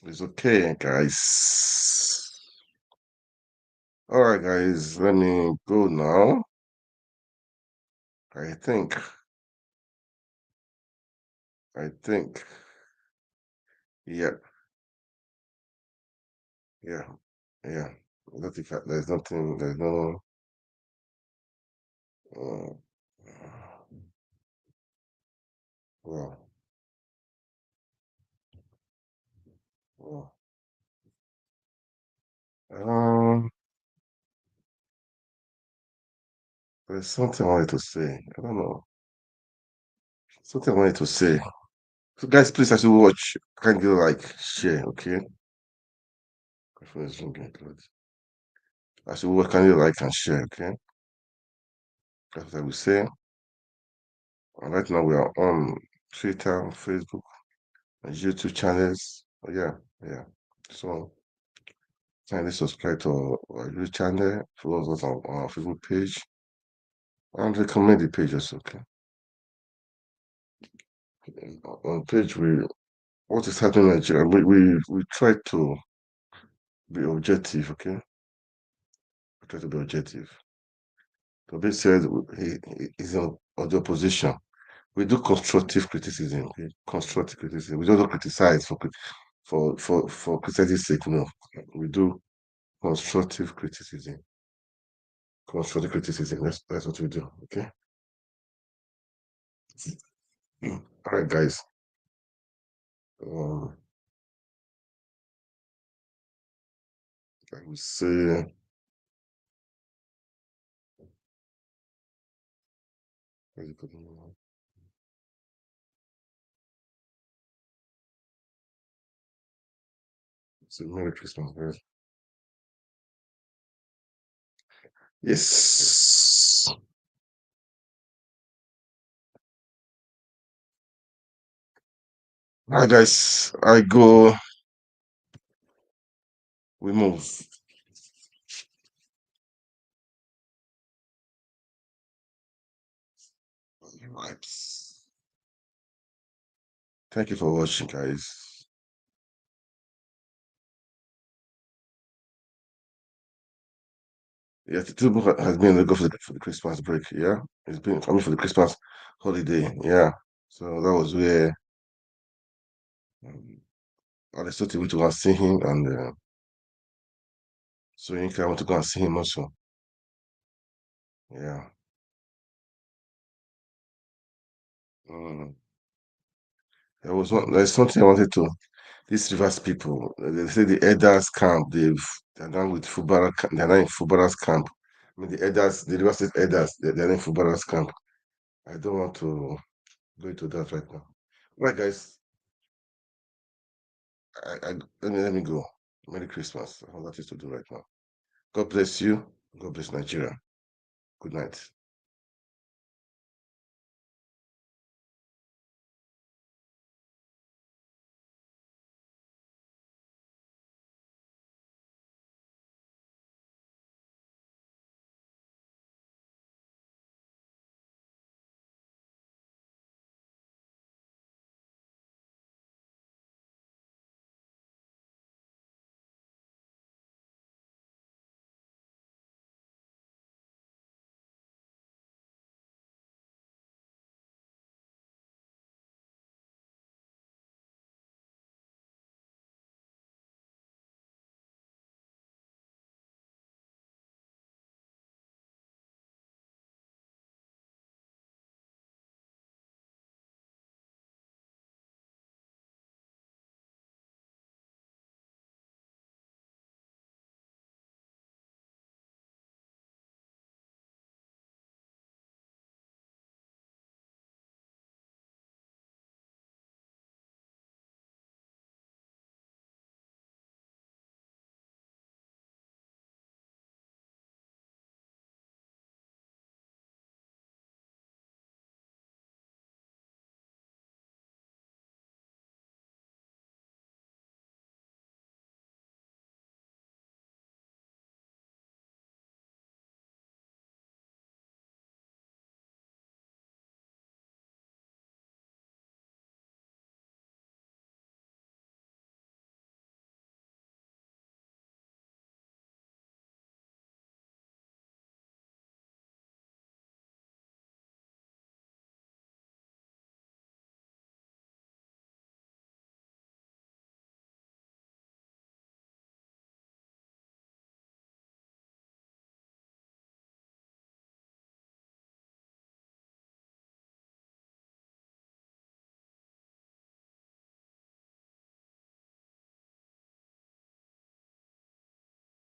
Speaker 1: it's okay, guys. All right, guys, let me go now. I think, yeah, yeah, yeah. There's no Uh, well, well. Um, there's something I wanted to say. I don't know. Something I wanted to say. So guys, please, as you watch, can you like share, okay? My phone is ringing. Good. As you watch, can you like and share, okay? That's what I will say. And right now we are on Twitter, Facebook, and YouTube channels. Oh, yeah, yeah. So kindly subscribe to our YouTube channel, follow us on our Facebook page, and recommend the page also, okay? On page what is happening in Nigeria, we try to be objective, okay? We try to be objective. Toby said he is on the opposition. We do constructive criticism, okay? Constructive criticism. We don't criticize for criticism's sake, no. We do constructive criticism. Constructive criticism. That's what we do, okay? All right, guys. I will say say Merry Christmas, guys. Yes. All right, guys. I go. We move. Right. Thank you for watching, guys. Yeah, Tinubu has been in Lagos for the Christmas break. Yeah, he's been coming for the Christmas holiday. Yeah, so that was where Aristotle went to go and see him, and so Yinka went to go and see him also. Yeah. Mm. There's something I wanted to. These Rivers people, they say the elders camp. They're done with Fubara. They're not in Fubara's camp. I mean, the elders, the Rivers State elders, they're in Fubara's camp. I don't want to go into that right now. Right, guys. Let me go. Merry Christmas. All that is to do right now. God bless you. God bless Nigeria. Good night.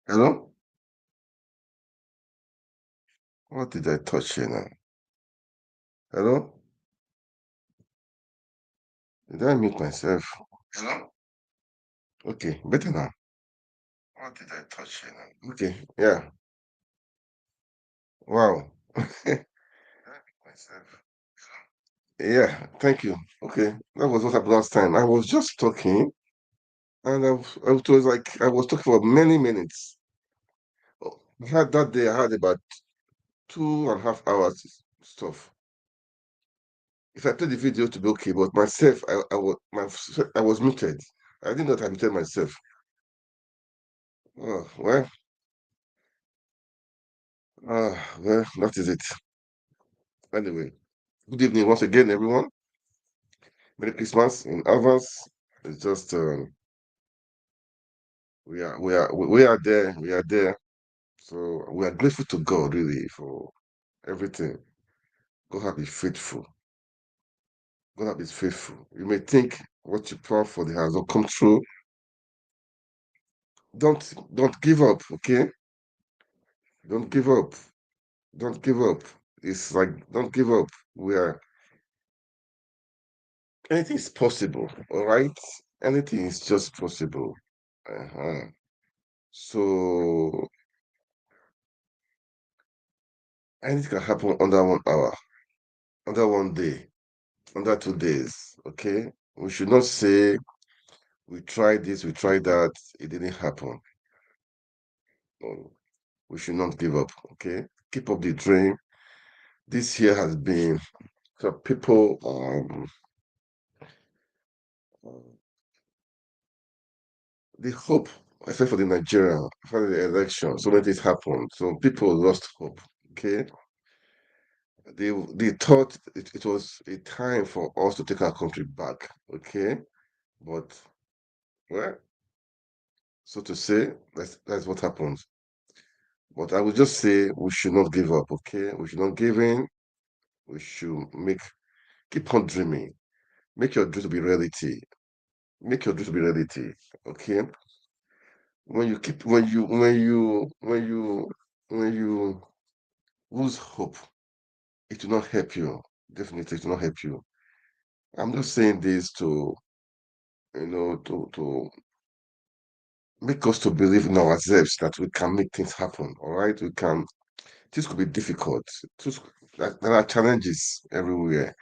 Speaker 1: Hello? What did I touch here now? Hello? Did I mute myself? Hello? Okay, better now. What did I touch here now? Okay, yeah. Wow. Did I mute myself? Yeah, thank you. Okay, that was what happened last time. I was just talking, and I was like, I was talking for many minutes. I had that day, I had about 2.5 hours stuff. If I play the video to be okay, but myself, I was muted. I didn't know that I muted myself. Oh, well, that is it. Anyway, good evening once again, everyone. Merry Christmas in advance. It's just we are there. We are there. So we are grateful to God really for everything. God has been faithful. God has been faithful. You may think what you plan for the has not come true. Don't give up, okay? Don't give up. Don't give up. It's like don't give up. Anything is possible, all right? Anything is just possible. Uh-huh. So anything can happen under 1 hour, under one day, under 2 days. Okay? We should not say we tried this, we tried that, it didn't happen. No, we should not give up. Okay? Keep up the dream. This year has been for people the hope, except for the Nigeria, for the election, so many things happened. So people lost hope. Okay. They thought it was a time for us to take our country back. Okay. But well, so to say, that's what happens. But I would just say we should not give up. Okay. We should not give in. We should keep on dreaming. Make your dream to be reality. Make your dream to be reality. Okay. When you keep when you lose hope, it will not help you. Definitely, it will not help you. I'm just saying this to to make us to believe in ourselves that we can make things happen. All right, we can. This could be difficult. This, there are challenges everywhere,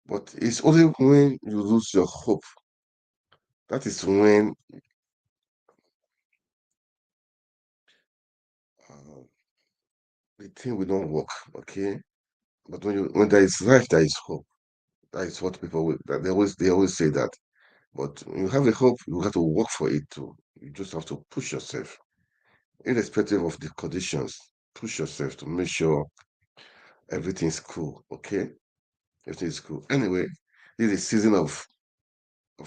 Speaker 1: but it's only when you lose your hope that is when uh, the thing will not work. Okay, but when there is life, there is hope. That is what people will. That they always say that. But when you have a hope, you have to work for it too. You just have to push yourself, irrespective of the conditions. Push yourself to make sure everything's cool. Okay, everything's cool. Anyway, this is a season of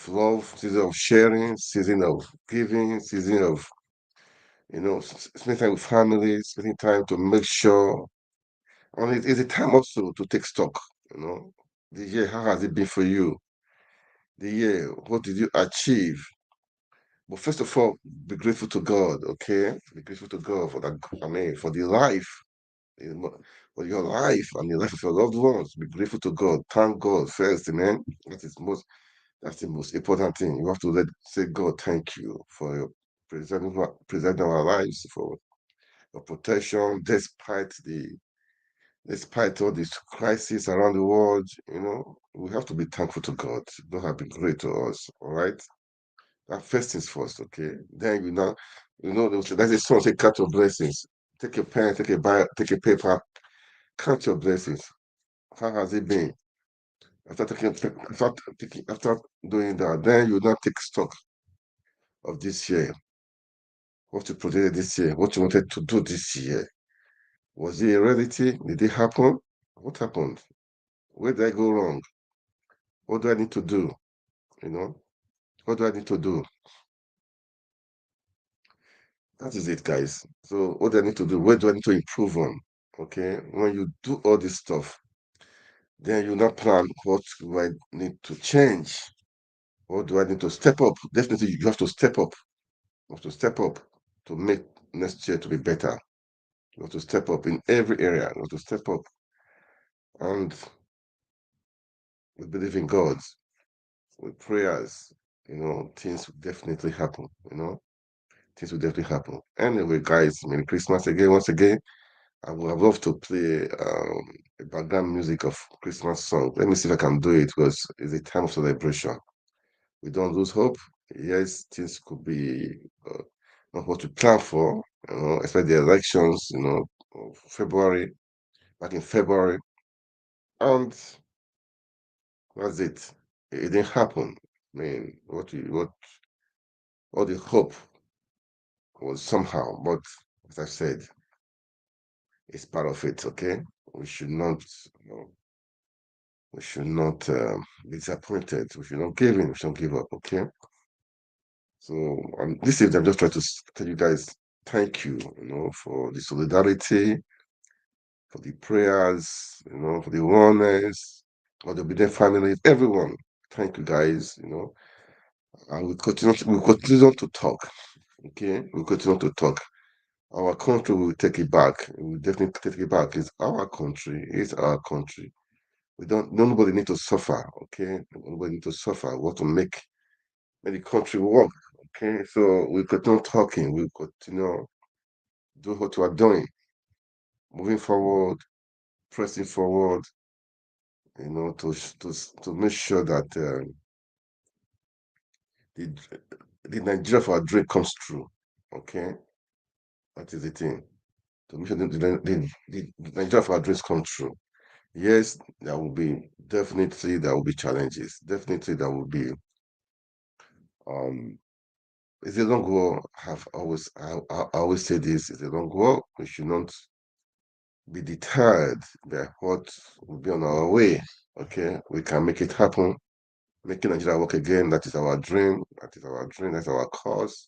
Speaker 1: love, season of sharing, season of giving, season of spending time with family, spending time to make sure. And it's a time also to take stock. You know, the year, how has it been for you? The year, what did you achieve? But first of all, be grateful to God, okay? Be grateful to God for that, I mean, for the life, for your life and the life of your loved ones. Be grateful to God. Thank God first, man. That's the most important thing. You have to say, God, thank you for your preserving our lives, for your protection, despite all these crises around the world, we have to be thankful to God. God has been great to us, all right? That first things first, okay? Then there's a song say count your blessings. Take a pen, take a paper, count your blessings. How has it been? After doing that, then you now take stock of this year, what you projected this year, what you wanted to do this year. Was it a reality? Did it happen? What happened? Where did I go wrong? What do I need to do? You know, what do I need to do? That is it, guys. So what do I need to do? Where do I need to improve on? Okay, when you do all this stuff, then you now plan what do I need to change? What do I need to step up? Definitely, you have to step up. You have to step up to make next year to be better. We have to step up in every area. We have to step up. And we believe in God. With prayers, things will definitely happen, things will definitely happen. Anyway, guys, Merry Christmas again, once again. I would have loved to play a background music of Christmas song. Let me see if I can do it because it's a time of celebration. We don't lose hope. Yes, things could be not what we plan for, especially the elections, of February, back in February. And that's it. It didn't happen. I mean, what all the hope was somehow, but as I said, it's part of it. Okay, we should not, we should not be disappointed. We should not give in. We should not give up. Okay. So this evening, I'm just trying to tell you guys thank you, for the solidarity, for the prayers, for the awareness, for the obedient families, everyone. Thank you, guys. And we continue to talk. Okay, we continue to talk. Our country will take it back. We will definitely take it back. It's our country. It's our country. Nobody need to suffer. Okay, nobody need to suffer. We want to make the country work. Okay, so we continue talking. We continue do what we are doing, moving forward, pressing forward. To make sure that the the Nigeria for our dream comes true. Okay, that is the thing. To make sure the Nigeria for our dreams come true. Yes, there will be challenges. Definitely there will be it's a long war. I always say this, it's a long war. We should not be deterred by what will be on our way. Okay, we can make it happen. Making Nigeria work again, that is our dream. That's our cause.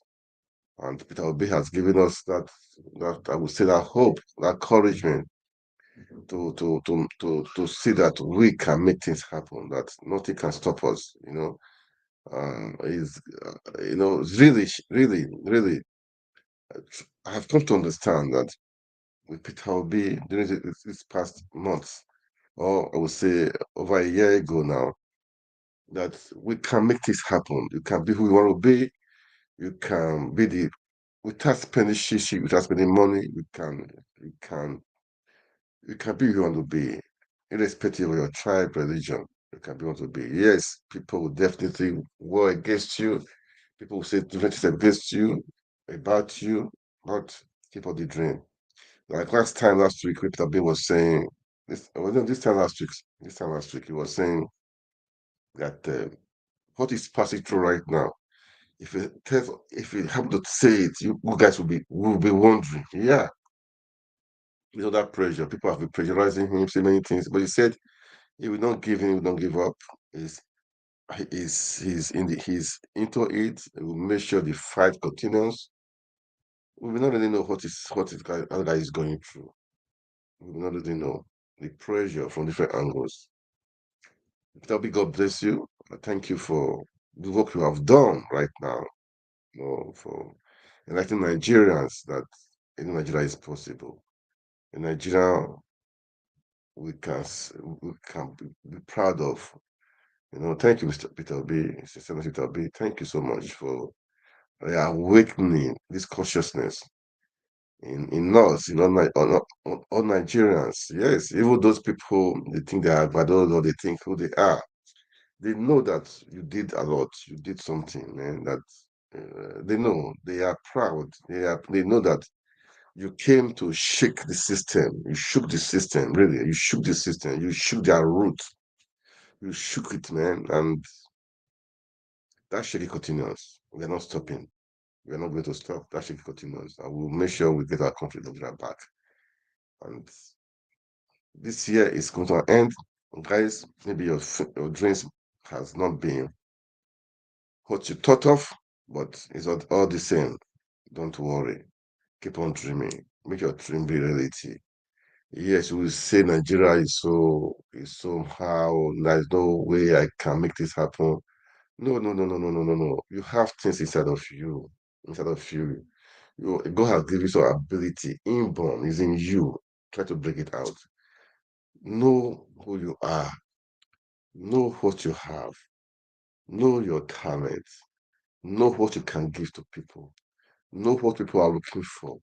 Speaker 1: And Peter Obi has given us that I would say that hope, that encouragement to see that we can make things happen, that nothing can stop us, is really, really, really, I have come to understand that with Peter Obi during this past months, or I would say over a year ago now, that we can make this happen. You can be who you want to be. You can be without spending shishi, without spending money. You can be who you want to be, irrespective of your tribe, religion. You can be who you want to be. Yes, people will definitely war against you. People will say different things against you, about you, but keep up the dream. Like last week, Peter Obi was saying this. Well, no, this time last week, he was saying that what is passing through right now. If you happen to say it, you guys will be wondering. Yeah, that pressure. People have been pressurizing him, say many things, but he said he will not give in, he will not give up. He's into it. He will make sure the fight continues. We will not really know what other guy is going through. We will not really know the pressure from different angles. God bless you. Thank you for the work you have done right now. For enlightening Nigerians that in Nigeria is possible. In Nigeria, we can be proud of. Thank you, Mr. Peter B. Mr. Peter B. Thank you so much for awakening this consciousness in us, all Nigerians. Yes, even those people, they think they are adults or they think who they are. They know that you did a lot. You did something, man. That they know. They are proud. They know that you came to shake the system. You shook the system, really. You shook the system. You shook their root. You shook it, man. And that shaking continues. We're not stopping. We're not going to stop. That shaking continues. And we'll make sure we get our country back. And this year is going to end. Guys, maybe your dreams has not been what you thought of, but it's all the same. Don't worry. Keep on dreaming. Make your dream be reality. Yes, we say Nigeria is somehow there's no way I can make this happen. No. You have things inside of you. God has given you some ability, inborn, is in you. Try to break it out. Know who you are. Know what you have. Know your talent. Know what you can give to people. Know what people are looking for.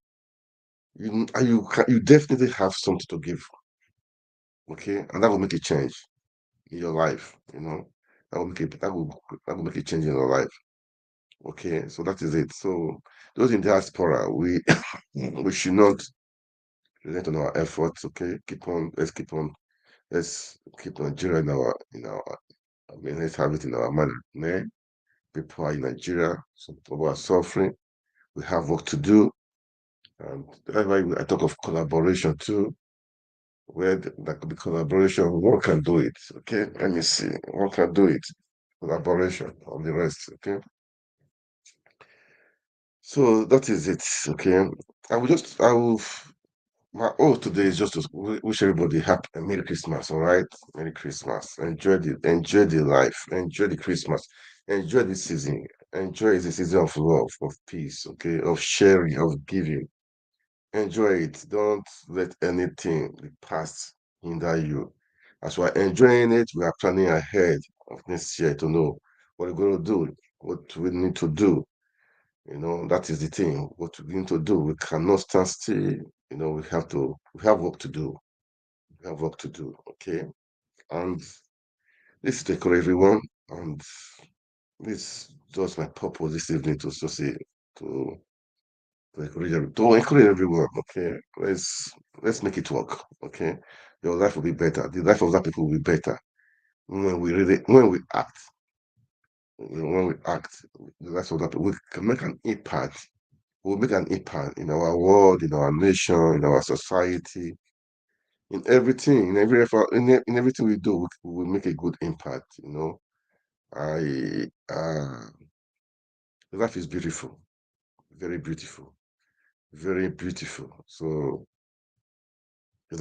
Speaker 1: You definitely have something to give. Okay, and that will make a change in your life. That will make a change in your life. Okay, so that is it. So those in diaspora, we we should not relent on our efforts. Okay, let's keep Nigeria let's have it in our mind. People are in Nigeria, some people are suffering. We have work to do, and that's why I talk of collaboration too. Where there could be collaboration, one can do it. Okay, let me see, one can do it. Collaboration on the rest. Okay, so that is it. Okay, my today is just to wish everybody happy Merry Christmas. All right, Merry Christmas. Enjoy the life, enjoy the Christmas, enjoy the season. Enjoy the season of love, of peace. Okay, of sharing, of giving. Enjoy it. Don't let anything the past hinder you. As we're enjoying it, we are planning ahead of next year to know what we're going to do, what we need to do. That is the thing. What we need to do. We cannot stand still. We have work to do. We have work to do. Okay. And this is the call, everyone. And this was my purpose this evening to just say to to encourage everyone. Okay. Let's make it work. Okay. Your life will be better. The life of that people will be better when we act. When we act, the life of that people, we can make an impact. We'll make an impact in our world, in our nation, in our society, in everything, in every effort, in everything we do. We will make a good impact. I Life is beautiful, very beautiful, very beautiful. So your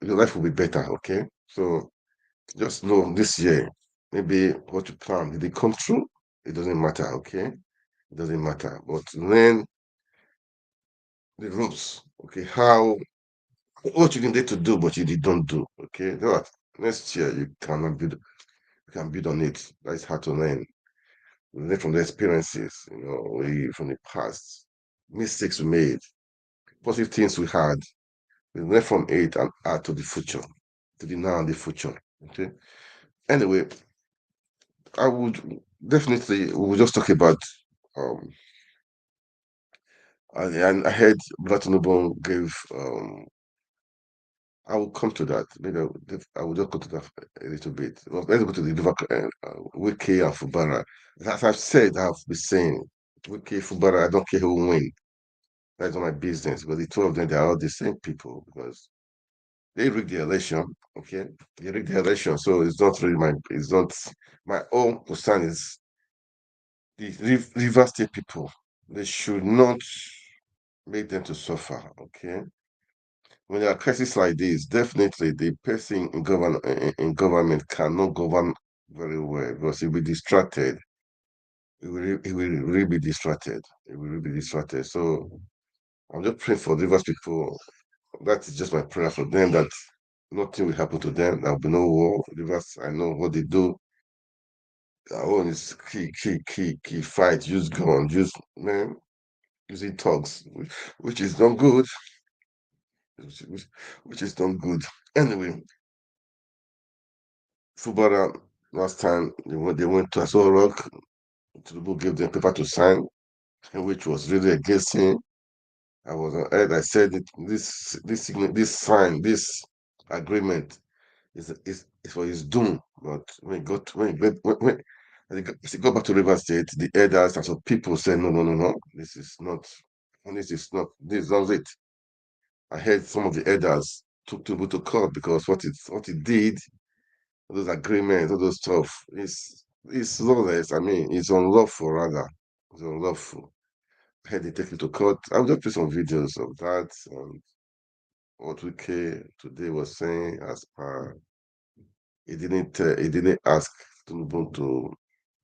Speaker 1: life will be better. Okay, so just know this year, maybe what you plan, did it come true? It doesn't matter. Okay, it doesn't matter. But learn the ropes. Okay, what you needed to do, but you did not do. Okay, next year you can build on it. That's hard to learn. We learn from the experiences, from the past, mistakes we made, positive things we had. We learn from it and add to the future, to the now and the future. Okay. Anyway, I would definitely we will just talk about um and I heard Black gave I will come to that. Maybe I will just go to that a little bit. Well, let's go to the Wiki and Fubara. As I've said, I've been saying, Wiki, Fubara, I don't care who win. That's not my business. But the two of them, they are all the same people because they rigged the election. Okay, they rigged the election, so it's not my own concern. Is the River State people? They should not make them to suffer. Okay, when there are crises like this, definitely the person in government cannot govern very well because he'll be distracted. He will really be distracted. He will really be distracted. So I'm just praying for Rivers people. That is just my prayer for them that nothing will happen to them. There will be no war. Rivers, I know what they do. Their own is key fight, use gun, using thugs, which is not good. Which is not good. Anyway, Fubara last time they went to Aso Rock, Tinubu gave them paper to sign, which was really against him. I was on air. I said this agreement is for his doom. But as he got back to River State, the elders and some people said no. This is not it. I heard some of the elders took Tinubu to court because what he did, those agreements, all those stuff, is lawless. I mean, it's unlawful rather. It's unlawful. I had to take it to court. I will just play some videos of that and what Wike today was saying as per he didn't ask Tinubu to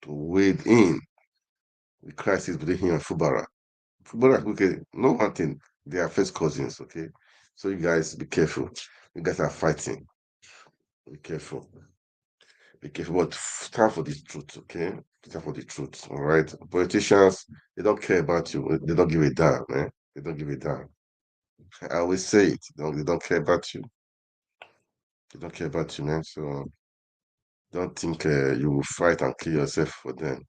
Speaker 1: wade in the crisis between him and Fubara. Mubarak, okay, no one thing, they are first cousins, okay? So you guys be careful. You guys are fighting. Be careful. Be careful. But stand for the truth, okay? Stand for the truth, all right? Politicians, they don't care about you. They don't give a damn, man. They don't give a damn. I always say it. They don't care about you. They don't care about you, man. So don't think you will fight and kill yourself for them.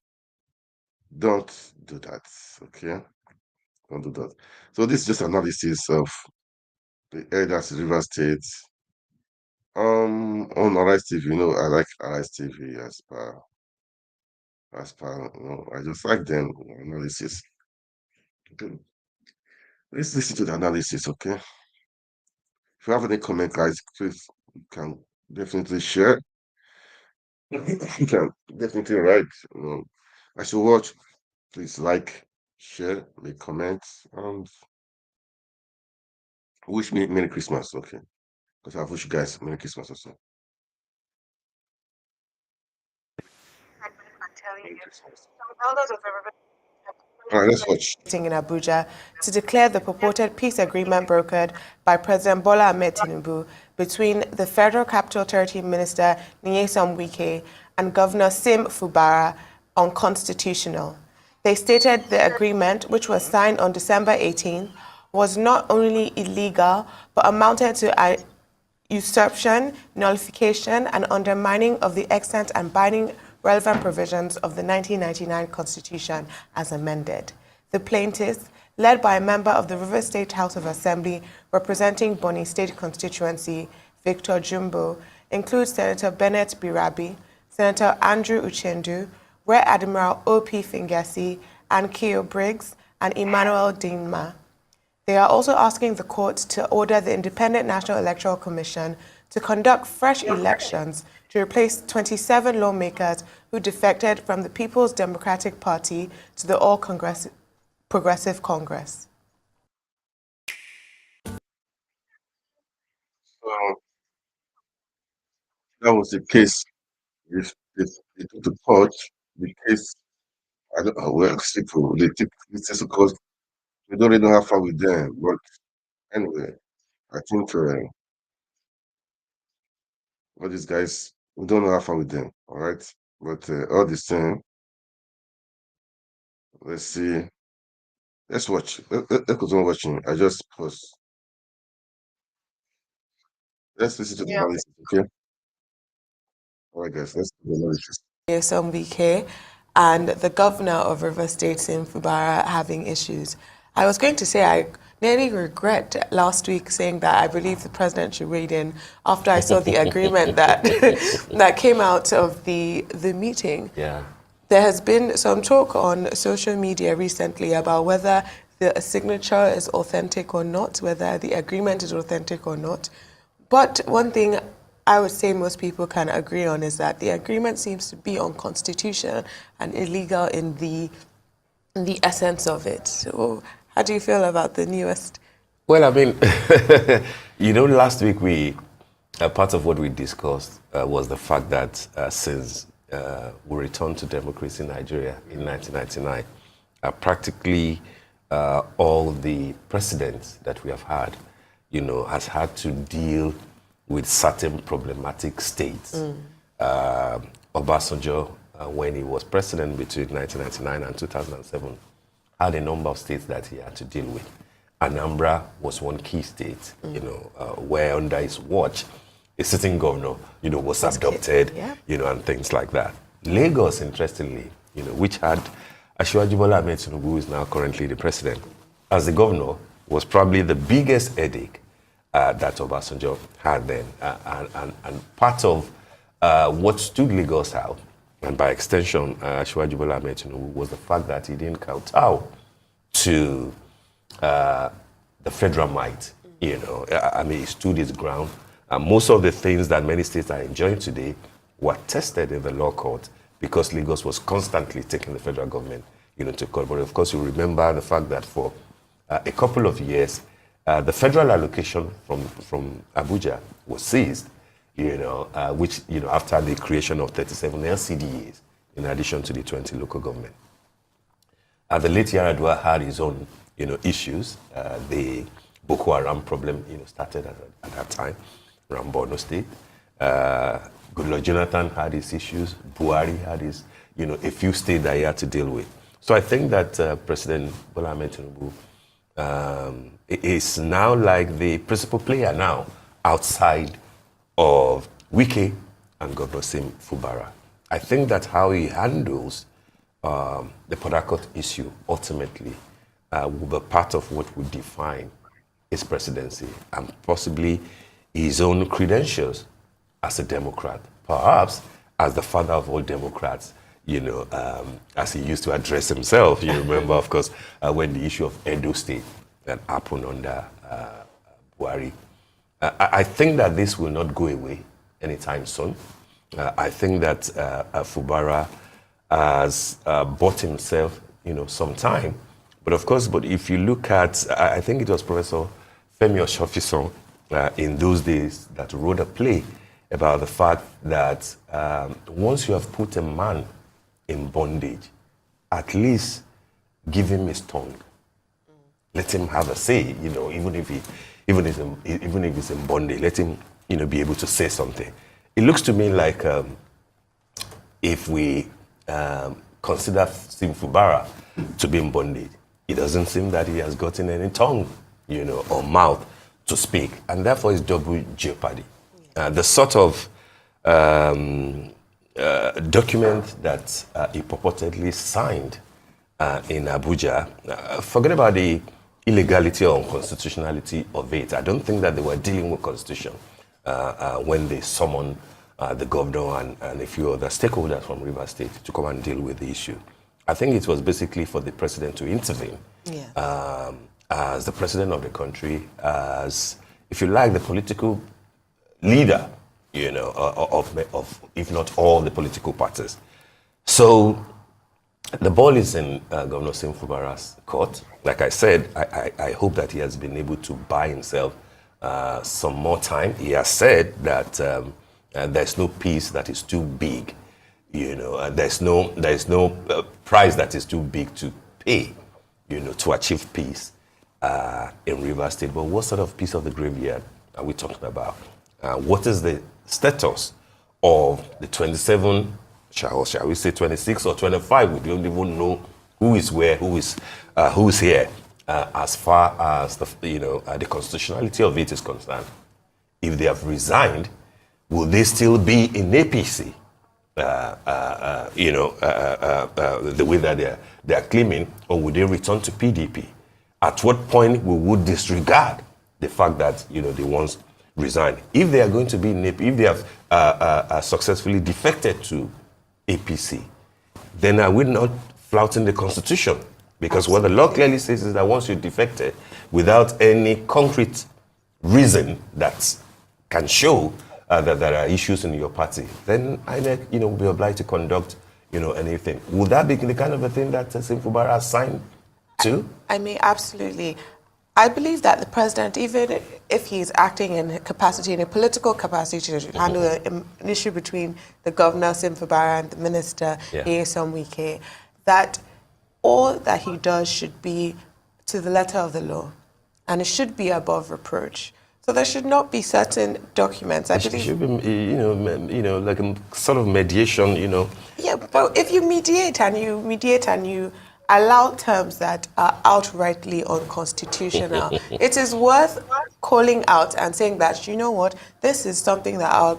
Speaker 1: Don't do that, okay? Don't do that. So this is just analysis of the elders in River State. On Arise TV, I like Arise TV as per, I just like them analysis. Okay. Let's listen to the analysis, okay? If you have any comment, guys, please you can definitely share. You can definitely write. As you watch, please like, share, make comments, and wish me Merry Christmas, okay? Because I wish you guys Merry Christmas also. Merry Christmas. All right, let's watch.
Speaker 5: In Abuja to declare the purported peace agreement brokered by President Bola Ahmed Tinubu between the Federal Capital Territory Minister Nyesom Wike and Governor Sim Fubara unconstitutional. They stated the agreement, which was signed on December 18th, was not only illegal but amounted to a usurpation, nullification, and undermining of the extent and binding relevant provisions of the 1999 Constitution as amended. The plaintiffs, led by a member of the River State House of Assembly representing Bonny State constituency, Victor Jumbo, include Senator Bennett Birabi, Senator Andrew Uchendu, Rear Admiral O.P. Fingasi, and Keo Briggs, and Emmanuel Dinma. They are also asking the court to order the Independent National Electoral Commission to conduct fresh elections to replace 27 lawmakers who defected from the People's Democratic Party to the All Progressive Congress.
Speaker 1: That was the case. If they took the court, the case, I don't know where they took this because we don't really know how far with them. But anyway, I think all these guys, we don't know how far with them, all right? But all this time, let's see. Let's watch. Let's continue watching. I just pause. Let's listen to the analysis, okay? All right, guys, let's do the analysis.
Speaker 5: Nyesom Wike and the governor of River State, Sim Fubara, having issues. I was going to say I nearly regret last week saying that I believe the president should wade in after I saw the agreement that that came out of the meeting.
Speaker 3: Yeah.
Speaker 5: There has been some talk on social media recently about whether the signature is authentic or not, whether the agreement is authentic or not. But one thing I would say most people can agree on is that the agreement seems to be unconstitutional and illegal in the essence of it. So how do you feel about the newest?
Speaker 9: Well, I mean, last week part of what we discussed was the fact that since we returned to democracy in Nigeria in 1999, practically all the presidents that we have had, has had to deal with certain problematic states. Obasanjo, when he was president between 1999 and 2007, had a number of states that he had to deal with. Anambra was one key state, where under his watch, a sitting governor, was adopted, and things like that. Lagos, interestingly, which had Asiwaju Bola Ahmed Tinubu, who is now currently the president, as the governor, was probably the biggest headache that Obasanjo had then. And part of what stood Lagos out, and by extension, Asiwaju Bola Ahmed Tinubu, was the fact that he didn't kowtow to the federal might. He stood his ground. Most of the things that many states are enjoying today were tested in the law court because Lagos was constantly taking the federal government, to court. But of course, you remember the fact that for a couple of years, the federal allocation from Abuja was seized, which, after the creation of 37 LCDAs, in addition to the 20 local government. The late Yaradua had his own issues. The Boko Haram problem, started at that time around Borno State. Goodluck Jonathan had his issues. Buhari had his, a few states that he had to deal with. So I think that President Bola Ahmed Tinubu is now like the principal player now outside of Wike and Governor Sim Fubara. I think that how he handles the Port Harcourt issue ultimately will be part of what would define his presidency and possibly his own credentials as a Democrat, perhaps as the father of all Democrats, as he used to address himself. You remember, of course, when the issue of Edo State that happened under Buhari. I think that this will not go away anytime soon. I think that Fubara has bought himself, some time. But of course, if you look at, I think it was Professor Femi Osofison in those days that wrote a play about the fact that once you have put a man in bondage, at least give him his tongue. Let him have a say, even if he's in bondage, let him, be able to say something. It looks to me like if we consider Sim Fubara to be in bondage, it doesn't seem that he has gotten any tongue, or mouth to speak, and therefore it's double jeopardy. The sort of document that he purportedly signed in Abuja, forget about the illegality or unconstitutionality of it. I don't think that they were dealing with constitution when they summoned the governor and a few other stakeholders from Rivers State to come and deal with the issue. I think it was basically for the president to intervene as the president of the country, as, if you like, the political leader, of if not all the political parties. So the ball is in Governor Sim Fubara's court. Like I said, I hope that he has been able to buy himself some more time. He has said that there's no peace that is too big. There's no price that is too big to pay, to achieve peace in Rivers State. But what sort of peace of the graveyard are we talking about? What is the status of the 27, shall we say 26 or 25? We don't even know who is where, who is here, as far as the constitutionality of it is concerned. If they have resigned, will they still be in APC? The way that they are claiming, or would they return to PDP? At what point we would disregard the fact that they once resigned? If they are going to be in APC, if they have successfully defected to APC, then are we not flouting the Constitution? Because what the law clearly says is that once you're defected, without any concrete reason that can show that there are issues in your party, then INEC, will be obliged to conduct, anything. Would that be the kind of a thing that Sim Fubara has signed to?
Speaker 5: I mean, absolutely. I believe that the president, even if he's acting in a political capacity to handle an issue between the governor, Sim Fubara, and the minister, Nyesom Wike, that all that he does should be to the letter of the law, and it should be above reproach. So there should not be certain documents. I believe it should
Speaker 9: be, like a sort of mediation,
Speaker 5: Yeah, but if you mediate and you allow terms that are outrightly unconstitutional, it is worth calling out and saying that, this is something that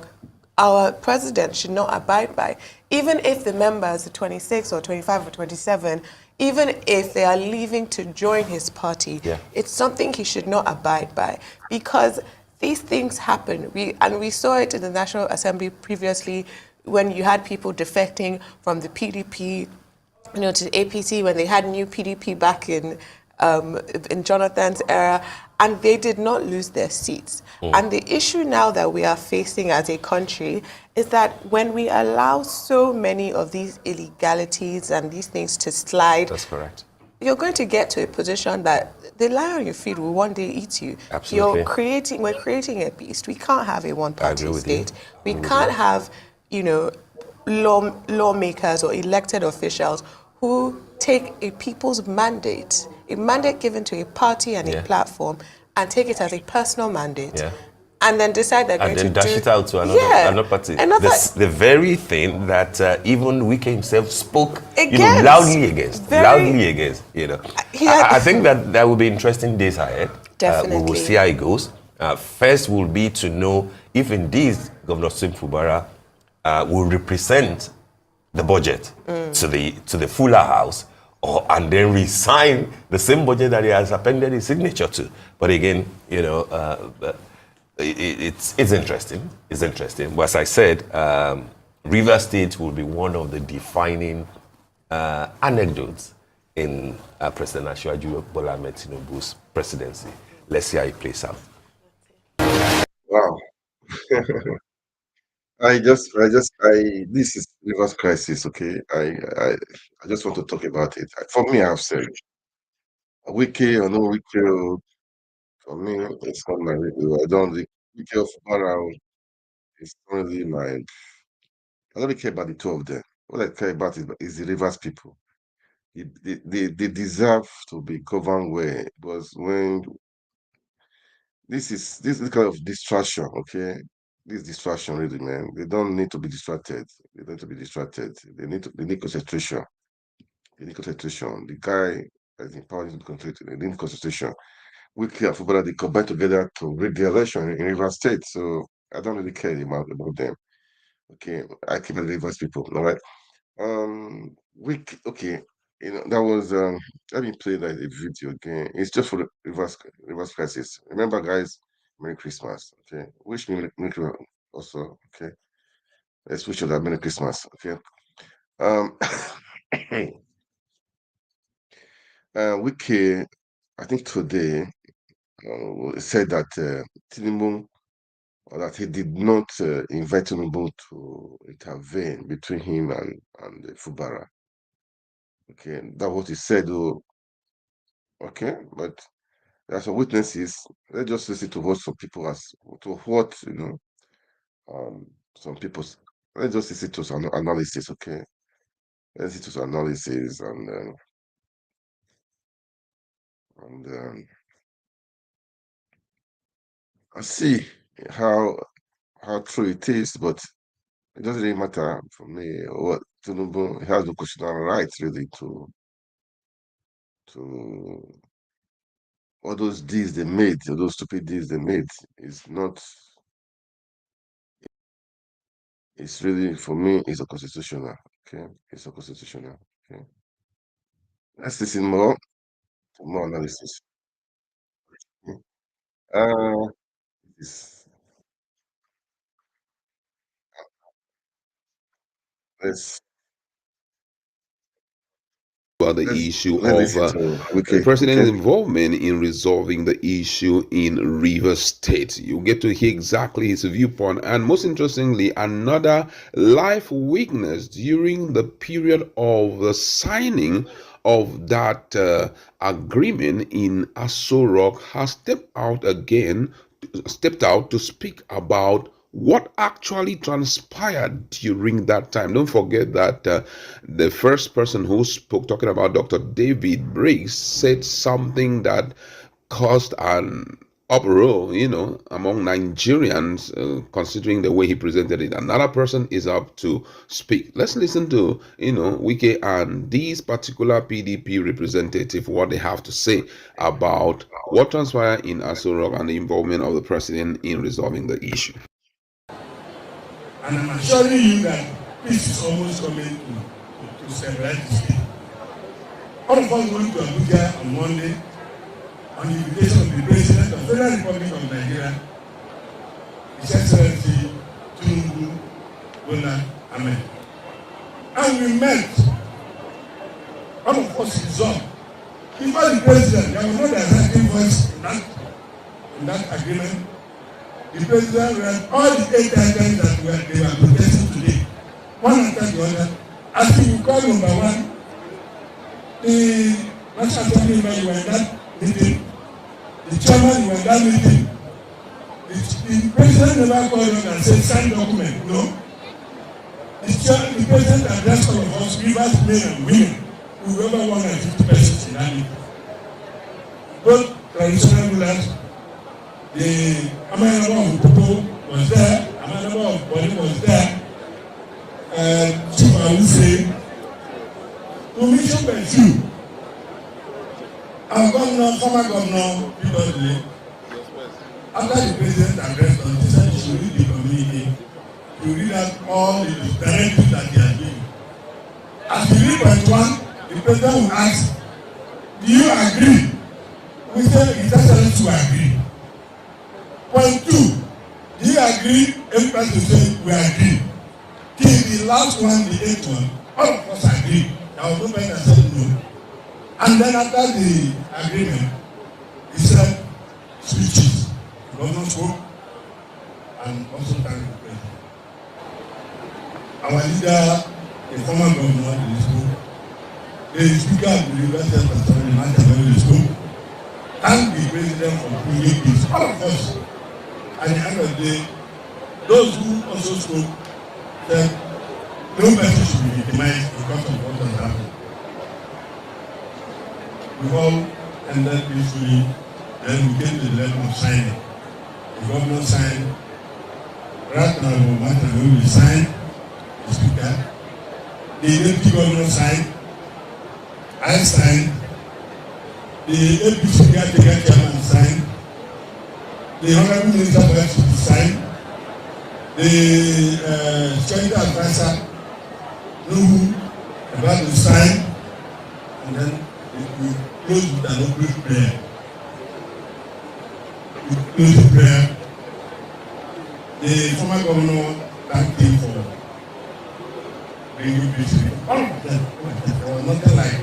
Speaker 5: our president should not abide by. Even if the members, the 26 or 25 or 27, even if they are leaving to join his party, it's something he should not abide by, because these things happen. We saw it in the National Assembly previously when you had people defecting from the PDP to the APC, when they had new PDP back in Jonathan's era, and they did not lose their seats. And the issue now that we are facing as a country is that when we allow so many of these illegalities and these things to slide,
Speaker 9: that's correct,
Speaker 5: you're going to get to a position that the lion on your feet will one day eat you.
Speaker 9: Absolutely.
Speaker 5: We're creating a beast. We can't have a one-party state. We can't have, lawmakers or elected officials who
Speaker 10: take a people's mandate, a mandate given to a party and a platform, and take it as a personal mandate, and then decide they're going to
Speaker 9: dash it out to another party. The very thing that even Wike himself spoke loudly against. You know, I think that will be interesting days ahead.
Speaker 10: Definitely.
Speaker 9: We will see how it goes. First will be to know if indeed Governor Sim Fubara will represent the budget to the fuller house, and then resign the same budget that he has appended his signature to. But again, you know, it's interesting. It's interesting. But as I said, Rivers State will be one of the defining anecdotes in President Asiwaju Bola Ahmed Tinubu's presidency. Let's see how it plays out.
Speaker 1: Wow. This is Rivers crisis, okay? I just want to talk about it. For me, I've said, Wike or no Wike, for me, it's not my review. I don't think Wike of Fubara is only my. I don't really care about the two of them. What I care about is the Rivers people. They deserve to be governed well, because when this kind of distraction, okay? This distraction really, man. They don't need to be distracted. They don't need to be distracted. They need concentration. They need concentration. The guy that's in power needs to be concentrated. They need concentration. Wike and Fubara, they combine together to rig the election in Rivers State. So I don't really care about them. Okay, I keep the Rivers people. All right. Wike. Okay. You know, that was let me play that a video again. It's just for the reverse crisis. Remember, guys, Merry Christmas. Okay. Wish me Merry Christmas also. Okay. Let's wish you that Merry Christmas. Okay. Wike, I think today said that Tinubu, or that he did not invite Tinubu to intervene between him and Fubara. Okay, that's what he said. Okay, but there are some witnesses. Let's just listen to what some people some people. Let's just listen to some analysis. Okay, let's listen to some analysis and see how true it is. But it doesn't really matter for me. What Tinubu has no constitutional right really to all those deeds they made, all those stupid deeds they made is not. It's really, for me, it's a constitutional. Okay, it's a constitutional. Okay, let's listen more analysis. Let's
Speaker 11: about the issue of the president's involvement in resolving the issue in Rivers State. You get to hear exactly his viewpoint, and most interestingly, another life witness during the period of the signing of that agreement in Aso Rock has stepped out to speak about what actually transpired during that time. Don't forget that the first person who spoke, talking about Dr. David Briggs, said something that caused an uproar, among Nigerians, considering the way he presented it. Another person is up to speak. Let's listen to, Wike and these particular PDP representative, what they have to say about what transpired in Aso Rock and the involvement of the president in resolving the issue.
Speaker 12: And I'm assuring you that peace is almost coming to stabilize the state. All of us went to Abuja on Monday on the invitation of the President of the Federal Republic of Nigeria, His Excellency Tinubu Bola Ahmed. And we met. All of us resolved. Before the President, there was no dissenting voice in that agreement. The President read all the 8 items that they were protesting today, one after the other. As you call number one, the National Assembly member, you were in that meeting, the chairman, you were in that meeting. The President never called us and said, sign document. No. The President addressed all of us, rivers, men and women. We whoever won 50% in that meeting. Both traditional rulers, the Amanaba of Popo was there, Amanaba of Boni was there, Chief Awuse, to mention by few. Our governor, former governor, Peter, after the president addressed on this, he should read the communique, to read out all the directives that they are giving. As we read point one, the president will ask, do you agree? We say it doesn't to agree. Point two, do you agree? Everybody will say we agree. Till the last one, the eighth one, all of us agree. There was nobody that said no. And then after the agreement, he said switches. The governor spoke and also thanked the president. Our leader, the former governor, he spoke. The speaker of the University of California, he spoke. Thank the president for bringing peace. All of us. At the end of the day, those who also spoke said no person should be victimized because of what has happened. We all ended peacefully, then we came to the level of signing. The governor signed, right now we signed, the speaker, the deputy governor signed, I signed, the APC chairman signed, the Honorable Minister for FCT signed, the Secretary Advisor, Nuhu, about to sign, and then we close with an open prayer. We close the prayer. The former governor thanked him for bringing peace. All of them, there was nothing like.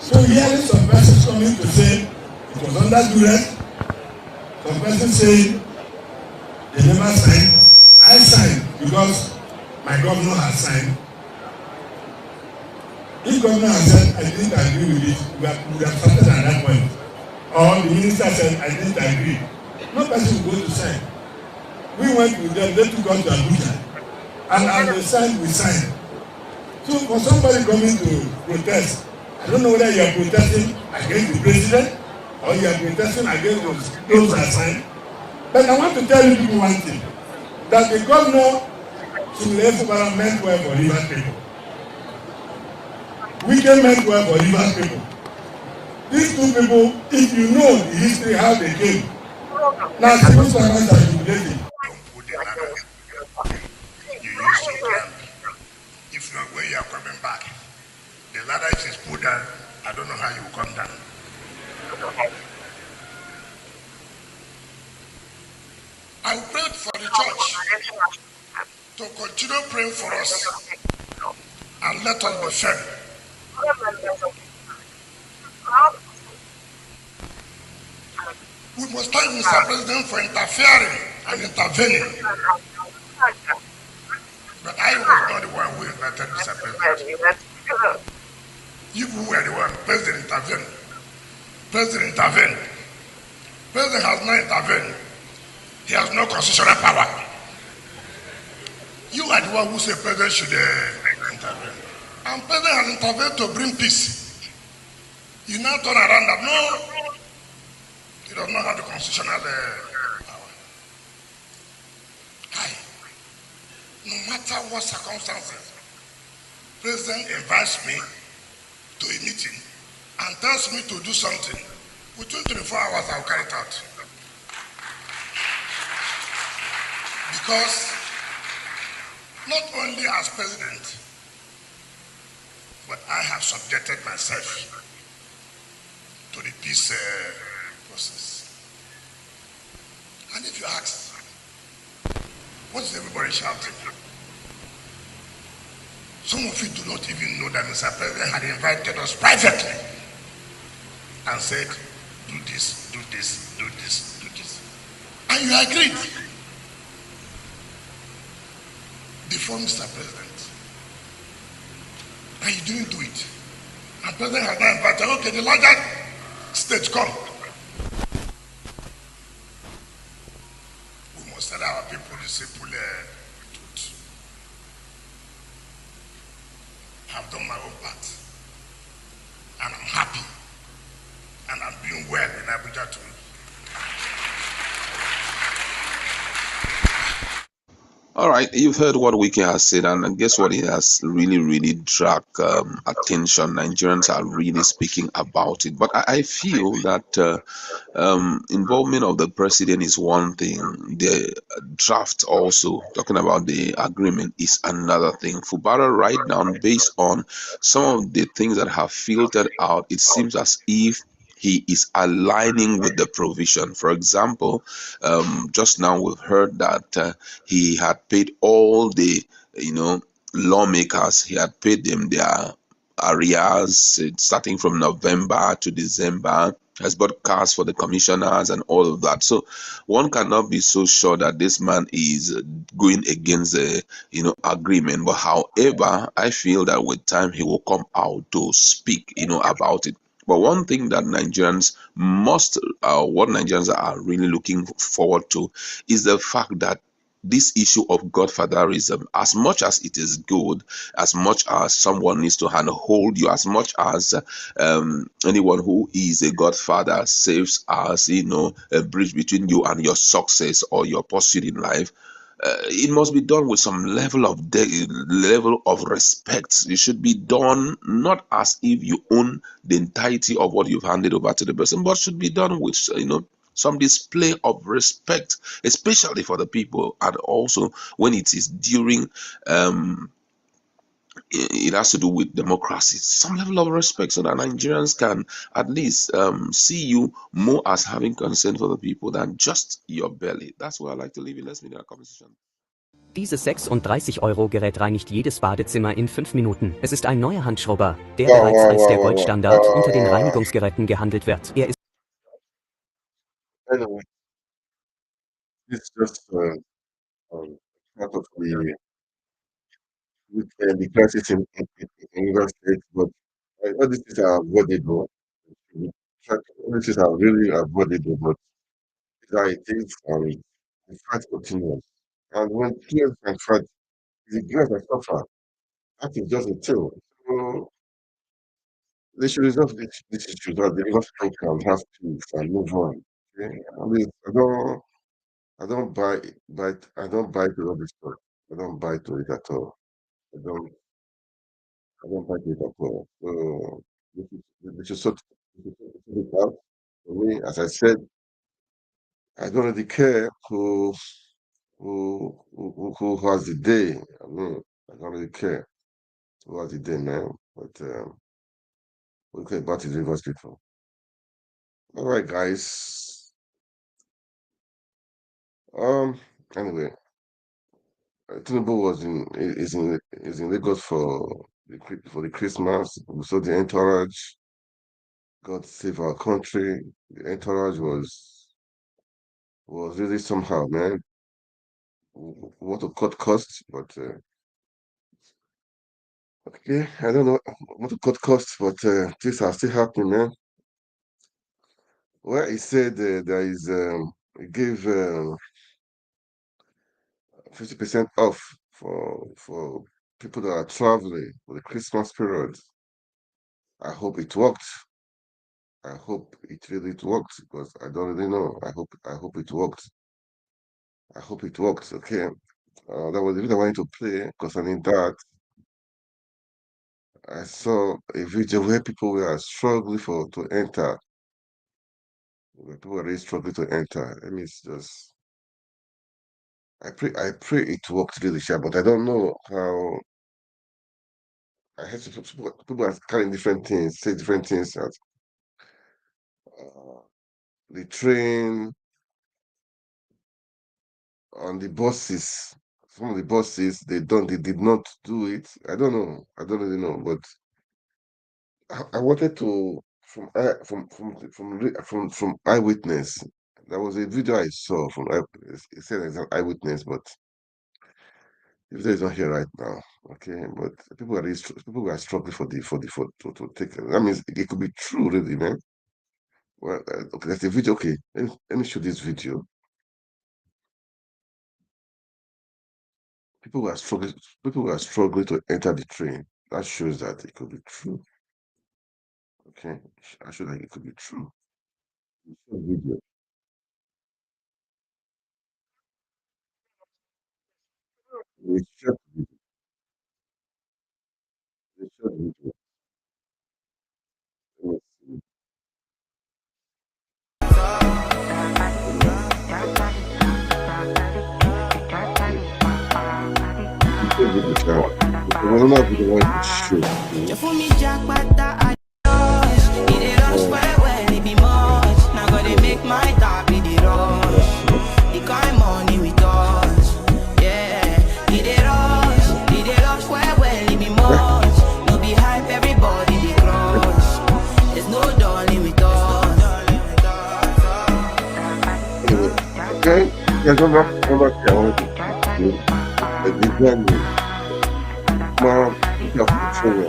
Speaker 12: So hearing some persons coming to say it was under duress, some persons saying they never signed. I signed because my governor has signed. If governor has said I didn't agree with it, we would have started at that point. Or the minister said I didn't agree. No person will go to sign. We went with them, they took us to Abuja. And as they signed, we signed. So for somebody coming to protest, I don't know whether you are protesting against the president or you are protesting against those that signed. But I want to tell you people one thing, that the governor Sule meant well for Rivers people. We can meant well for Rivers people. These two people, if you know the history, how they came, now civil servants are jubilating.
Speaker 13: You use to climb. If not where you are coming back, the ladder is put down. I don't know how you will come down. I will pray for the church to continue praying for us and let us be firm. We must thank Mr. President for interfering and intervening. But I was not the one who invited Mr. President. You were the one. President intervened. President intervened. President has not intervened. He has no constitutional power. You are the one who said President should intervene. And President has intervened to bring peace. You now turn around that no, he does not have the constitutional power. No matter what circumstances, President invites me to a meeting and tells me to do something. Within 24 hours, I'll carry it out. Because not only as president, but I have subjected myself to the peace process. And if you ask, what is everybody shouting? Some of you do not even know that Mr. President had invited us privately and said, do this, do this, do this, do this. And you agreed. Before Mr. President. And you didn't do it. And President has now invited, okay, the larger stage, come. We must tell our people the simple truth. I've done my own part. well in Abuja too.
Speaker 11: All right, you've heard what Wiki has said, and guess what? It has really dragged attention. Nigerians are really speaking about it. But I feel that involvement of the president is one thing. The draft, also talking about the agreement, is another thing. Fubara, right now, based on some of the things that have filtered out, it seems as if he is aligning with the provision. For example, just now we've heard that he had paid all the, lawmakers. He had paid them their arrears starting from November to December. Has bought cars for the commissioners and all of that. So one cannot be so sure that this man is going against the agreement. But however, I feel that with time he will come out to speak about it. But one thing that Nigerians what Nigerians are really looking forward to is the fact that this issue of godfatherism, as much as it is good, as much as someone needs to handhold you, as much as anyone who is a godfather serves as a bridge between you and your success or your pursuit in life, it must be done with some level of respect. It should be done not as if you own the entirety of what you've handed over to the person, but should be done with some display of respect, especially for the people, and also when it is during it has to do with democracy, some level of respect, so that Nigerians can at least see you more as having concern for the people than just your belly. That's where I like to leave it. Let's meet in a conversation.
Speaker 14: Dieses 36-Euro-Gerät reinigt jedes Badezimmer in 5 Minuten. Es ist ein neuer Handschrubber, der bereits als der Goldstandard unter den Reinigungsgeräten gehandelt wird. Er ist
Speaker 1: Anyway, it's just part of the crisis in River State, but all this is avoidable. This is really avoidable, but it is, the fight continues. And when players can fight, the players that suffer. That is just a tale. So they should resolve this issue that the River State can have peace and move on. Okay? I mean, I don't buy to all this stuff. I don't buy to it at all. I don't buy to it at all. So we should sort it out. For me, as I said, I don't really care who has the day. I mean, I don't really care who has the day, man. But okay, back to the Rivers people. All right, guys. Anyway, Tinubu is in Lagos for the Christmas. We saw the entourage. God save our country. The entourage was really somehow, man. We want to cut costs, but okay, I don't know. I want to cut costs, but things are still happening, man. Well, he said there is he gave 50% off for people that are traveling for the Christmas period. I hope it worked. I hope it really worked because I don't really know. I hope it worked. I hope it worked. Okay. That was the video I wanted to play concerning that. I saw a video where people were struggling to enter. People were really struggling to enter. Let me just. I pray it worked really sharp, but I don't know how. I heard people are carrying different things, say different things. That the train on the buses, some of the buses they did not do it. I don't know. I don't really know, but I wanted to from eyewitness. There was a video I saw from it said it's an eyewitness, but the video is not here right now. Okay, but people are struggling to take. That means it could be true, really, man. Well, okay, that's a video. Okay, let me show this video. People were struggling to enter the train. That shows that it could be true. Okay, I show that it could be true. Video. We shot video. We shot video. Let me see. Okay, yeah, go back here. I want to do the design. Mom, you have to show me.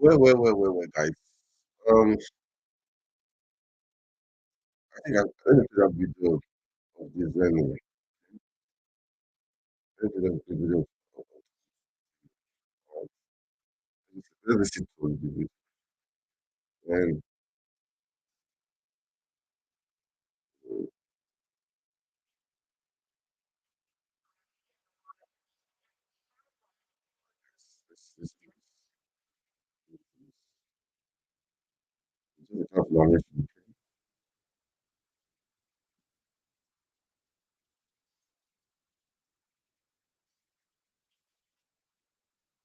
Speaker 1: Wait, guys. I think I'm going to do a video of this anyway. Let me see to the video. And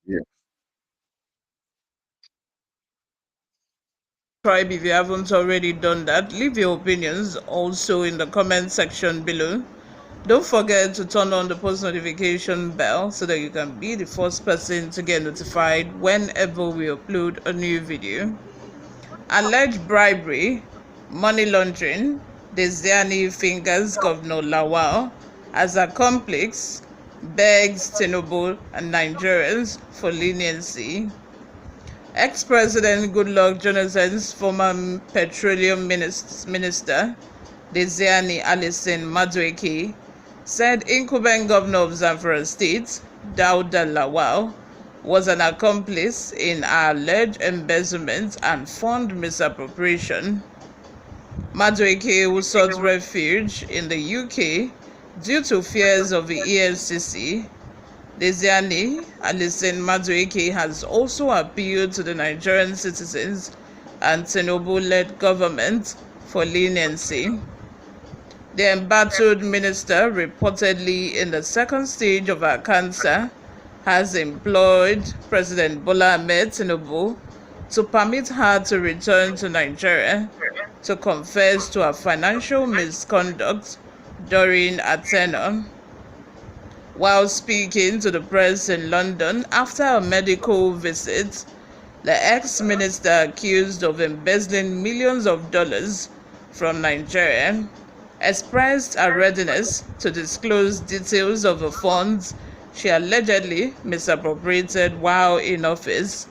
Speaker 1: yeah.
Speaker 15: Subscribe if you haven't already done that. Leave your opinions also in the comment section below. Don't forget to turn on the post notification bell so that you can be the first person to get notified whenever we upload a new video. Alleged bribery, money laundering, Diezani fingers Governor Lawal as accomplice, begs Tinubu and Nigerians for leniency. Ex-President Goodluck Jonathan's former petroleum minister, Diezani Alison Madueke, said incumbent governor of Zamfara State, Dauda Lawal, was an accomplice in alleged embezzlement and fund misappropriation. Madueke, who sought refuge in the UK due to fears of the EFCC, Diezani Alison Madueke has also appealed to the Nigerian citizens and Tinubu-led government for leniency. The embattled minister, reportedly in the second stage of her cancer, has implored President Bola Ahmed Tinubu to permit her to return to Nigeria to confess to her financial misconduct during her tenure. While speaking to the press in London after a medical visit, the ex-minister accused of embezzling millions of dollars from Nigeria expressed her readiness to disclose details of the funds she allegedly misappropriated while in office.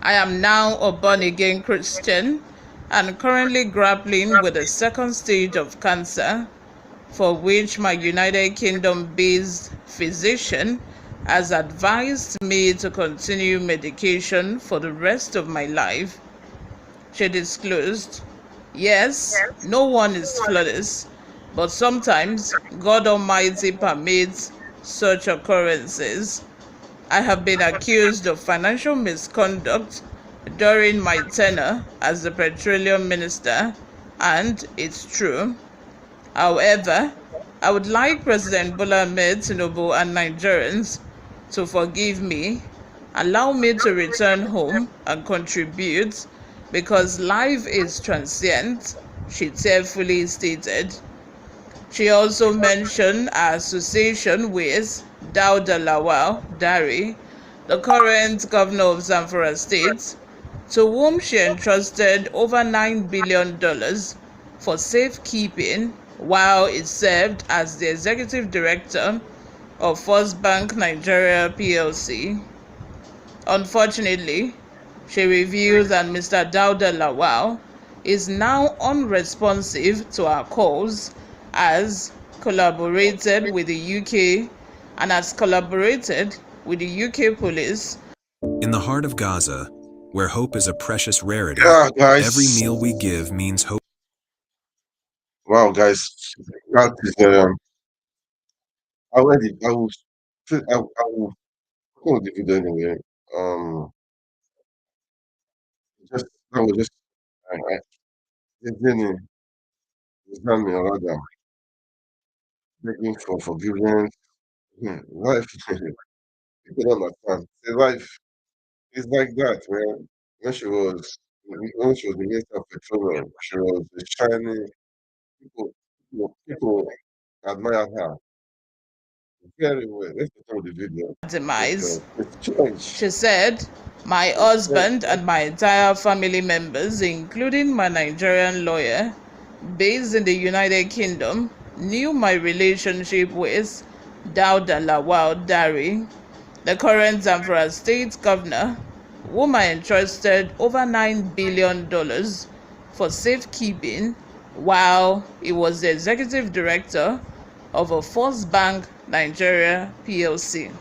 Speaker 15: I am now a born-again Christian and currently grappling with the second stage of cancer, for which my United Kingdom-based physician has advised me to continue medication for the rest of my life, she disclosed. Yes, no one is flawless, But sometimes God Almighty permits such occurrences. I have been accused of financial misconduct during my tenure as the Petroleum Minister, and it's true. However, I would like President Bola Ahmed Tinubu and Nigerians to forgive me, allow me to return home and contribute, because life is transient, she tearfully stated. She also mentioned her association with Dauda Lawal Dari, the current governor of Zamfara State, to whom she entrusted over $9 billion for safekeeping while it served as the executive director of First Bank Nigeria PLC. Unfortunately, she revealed that Mr. Dauda Lawal is now unresponsive to our calls, has collaborated with the UK and has collaborated with the UK police.
Speaker 16: In the heart of Gaza, where hope is a precious rarity,
Speaker 1: guys.
Speaker 16: every meal we give means hope.
Speaker 1: Wow, guys, that is I will call the video anyway. I will just me rather begging for forgiveness. Life, you can understand. The life is like that, man. When she was the Minister of Petroleum, she was the shining. People admire her very well. Let's go to the video.
Speaker 15: Demise. She said, my husband and my entire family members, including my Nigerian lawyer based in the United Kingdom, knew my relationship with Dauda Lawal Dari, the current Zamfara State Governor, whom I entrusted over $9 billion for safekeeping while he was the executive director of a First Bank Nigeria PLC.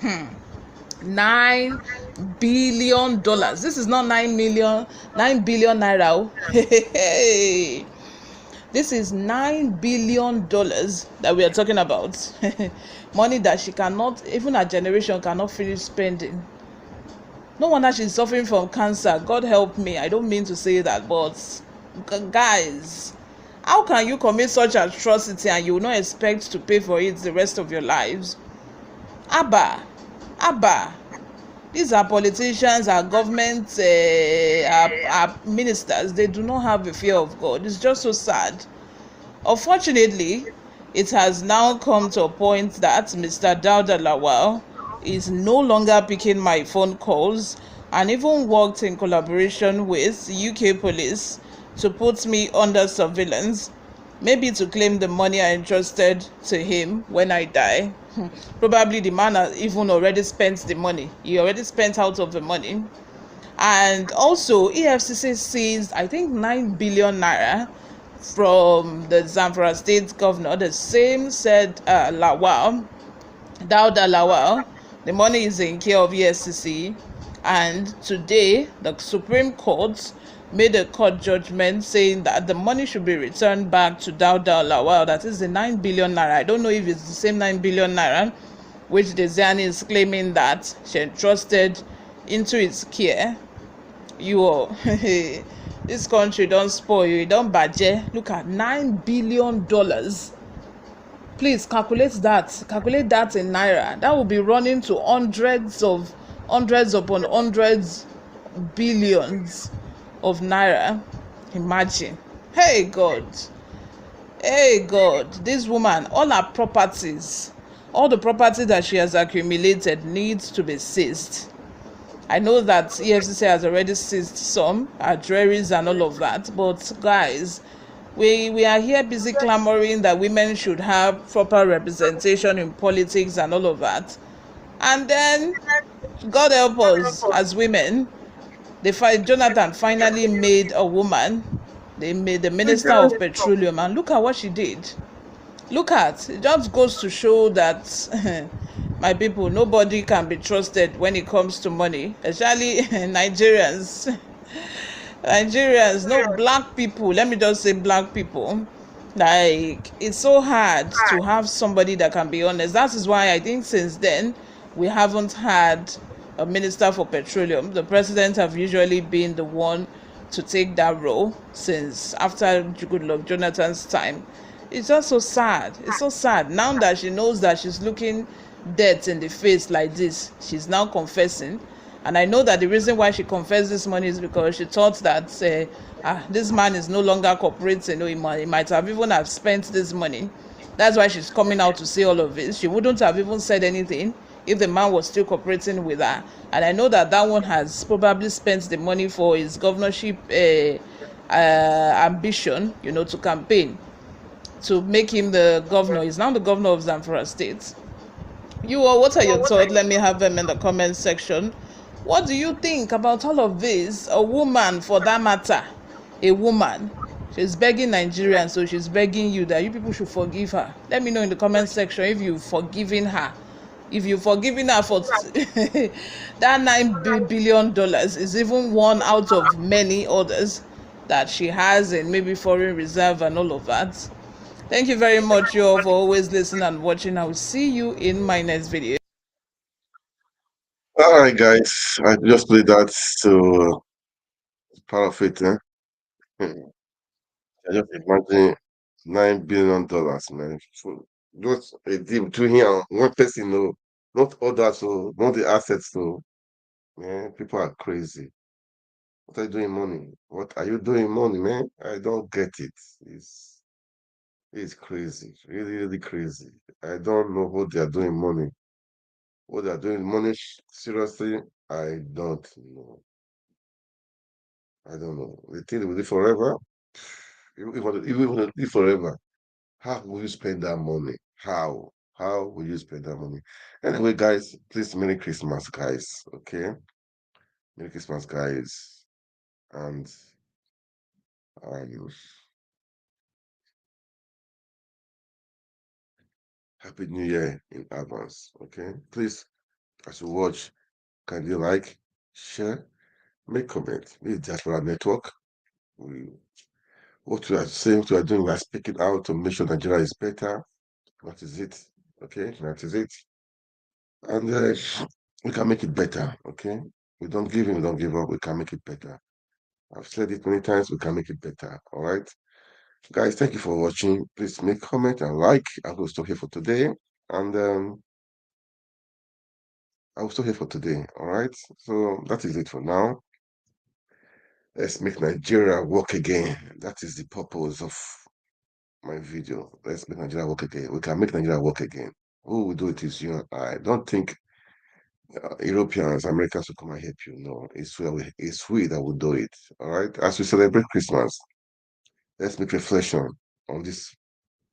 Speaker 15: $9 billion. This is not 9 billion naira. This is $9 billion that we are talking about. Money that she cannot, even her generation cannot finish spending. No wonder she's suffering from cancer. God help me. I don't mean to say that, but guys, how can you commit such atrocity and you will not expect to pay for it the rest of your lives? Abba, these are politicians, our government, our ministers. They do not have a fear of God. It's just so sad. Unfortunately, it has now come to a point that Mr. Dauda Lawal is no longer picking my phone calls and even worked in collaboration with UK police to put me under surveillance, maybe to claim the money I entrusted to him when I die. Probably the man has even already spent the money. He already spent out of the money. And also, EFCC seized, I think, 9 billion naira from the Zamfara State Governor. The same said Dauda Lawal. The money is in care of EFCC. And today, the Supreme Court made a court judgment saying that the money should be returned back to Dauda Lawal. That is the 9 billion naira. I don't know if it's the same 9 billion naira which the Ziani is claiming that she entrusted into his care. You all, this country don't spoil you, don't budget. Look at $9 billion. Please calculate that. Calculate that in naira. That will be running to hundreds upon hundreds billions of naira. Imagine. Hey God, this woman, all her properties, all the property that she has accumulated needs to be seized. I know that EFCC has already seized some, her jewelries and all of that, but guys, we are here busy clamoring that women should have proper representation in politics and all of that, and then God help us as women. Jonathan finally made a woman. They made the Minister of Petroleum, and look at what she did. Look at it. Just goes to show that my people, nobody can be trusted when it comes to money, especially Nigerians. No, black people. Let me just say black people. Like, it's so hard to have somebody that can be honest. That is why I think since then we haven't had a minister for petroleum. The president have usually been the one to take that role since after Goodluck Jonathan's time. It's just so sad. It's so sad. Now that she knows that she's looking death in the face like this, she's now confessing. And I know that the reason why she confessed this money is because she thought that this man is no longer cooperating. He might have even have spent this money. That's why she's coming out to say all of this. She wouldn't have even said anything if the man was still cooperating with her. And I know that that one has probably spent the money for his governorship ambition, to campaign, to make him the governor. He's now the governor of Zamfara State. You all, what are your thoughts? Let me have them in the comment section. What do you think about all of this? A woman, for that matter, a woman, she's begging Nigerians, so she's begging you that you people should forgive her. Let me know in the comment section if you've forgiven her. If you've forgiven her for that $9 billion is even one out of many others that she has in maybe foreign reserve and all of that. Thank you very much, you all, for always listening and watching. I will see you in my next video.
Speaker 1: All right, guys, I just played that to part of it. I just imagine $9 billion, man. Just a deal between him and one person, no, not others, so not the assets, so man, people are crazy. What are you doing, money? What are you doing, money, man? I don't get it. It's crazy, really, really crazy. I don't know what they are doing, money. What they are doing, money, seriously, I don't know. I don't know. They think they will live forever. If you want to live forever, how will you spend that money? How will you spend that money? Anyway, guys, please, Merry Christmas, guys. Okay, Merry Christmas, guys, and Happy New Year in advance. Okay, please, as you watch, can you like, share, make comment? This is Diaspora Network. What we are saying, what we are doing, we are speaking out to make sure Nigeria is better. That is it. Okay, that is it. And we can make it better. Okay, we don't give in, we don't give up. We can make it better. I've said it many times. We can make it better. All right, guys. Thank you for watching. Please make comment and like. I will stop here for today, and I will stop here for today. All right. So that is it for now. Let's make Nigeria work again. That is the purpose of my video. Let's make Nigeria work again. We can make Nigeria work again. Who will do it is you and I. Don't think Europeans, Americans will come and help you. No, it's we that will do it. All right. As we celebrate Christmas, let's make reflection on this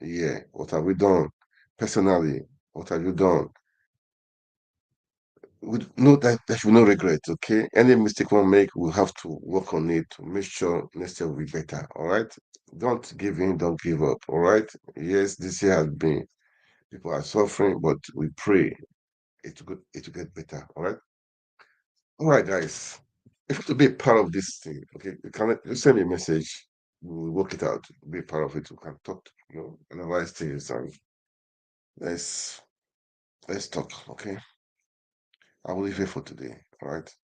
Speaker 1: year. What have we done personally? What have you done? We know that there should be no regret. Okay, any mistake we make, we'll have to work on it to make sure next year will be better. All right. Don't give in. Don't give up. All right. Yes, this year has been. People are suffering, but we pray it will get better. All right. All right, guys. If you want to be a part of this thing, okay, you send me a message. We'll work it out. Be a part of it. We can talk, analyze things, and let's talk. Okay. I will leave here for today. All right.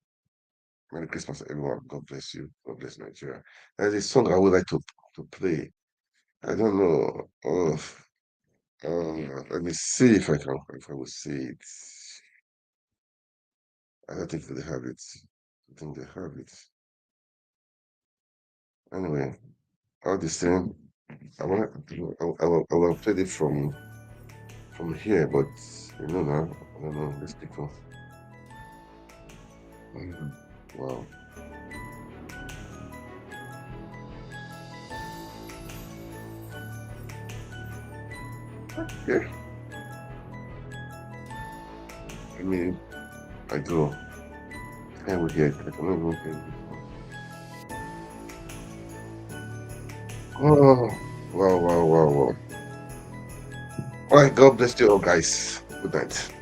Speaker 1: Merry Christmas, everyone. God bless you. God bless Nigeria. There's a song I would like to play. I don't know. Let me see if I will see it. I don't think they have it. I think they have it. Anyway, all the same, I will play it from here, but now, I don't know, these people. Wow. Okay. I go. I will get. I cannot even get it. Oh, wow. All right, God bless you all, guys. Good night.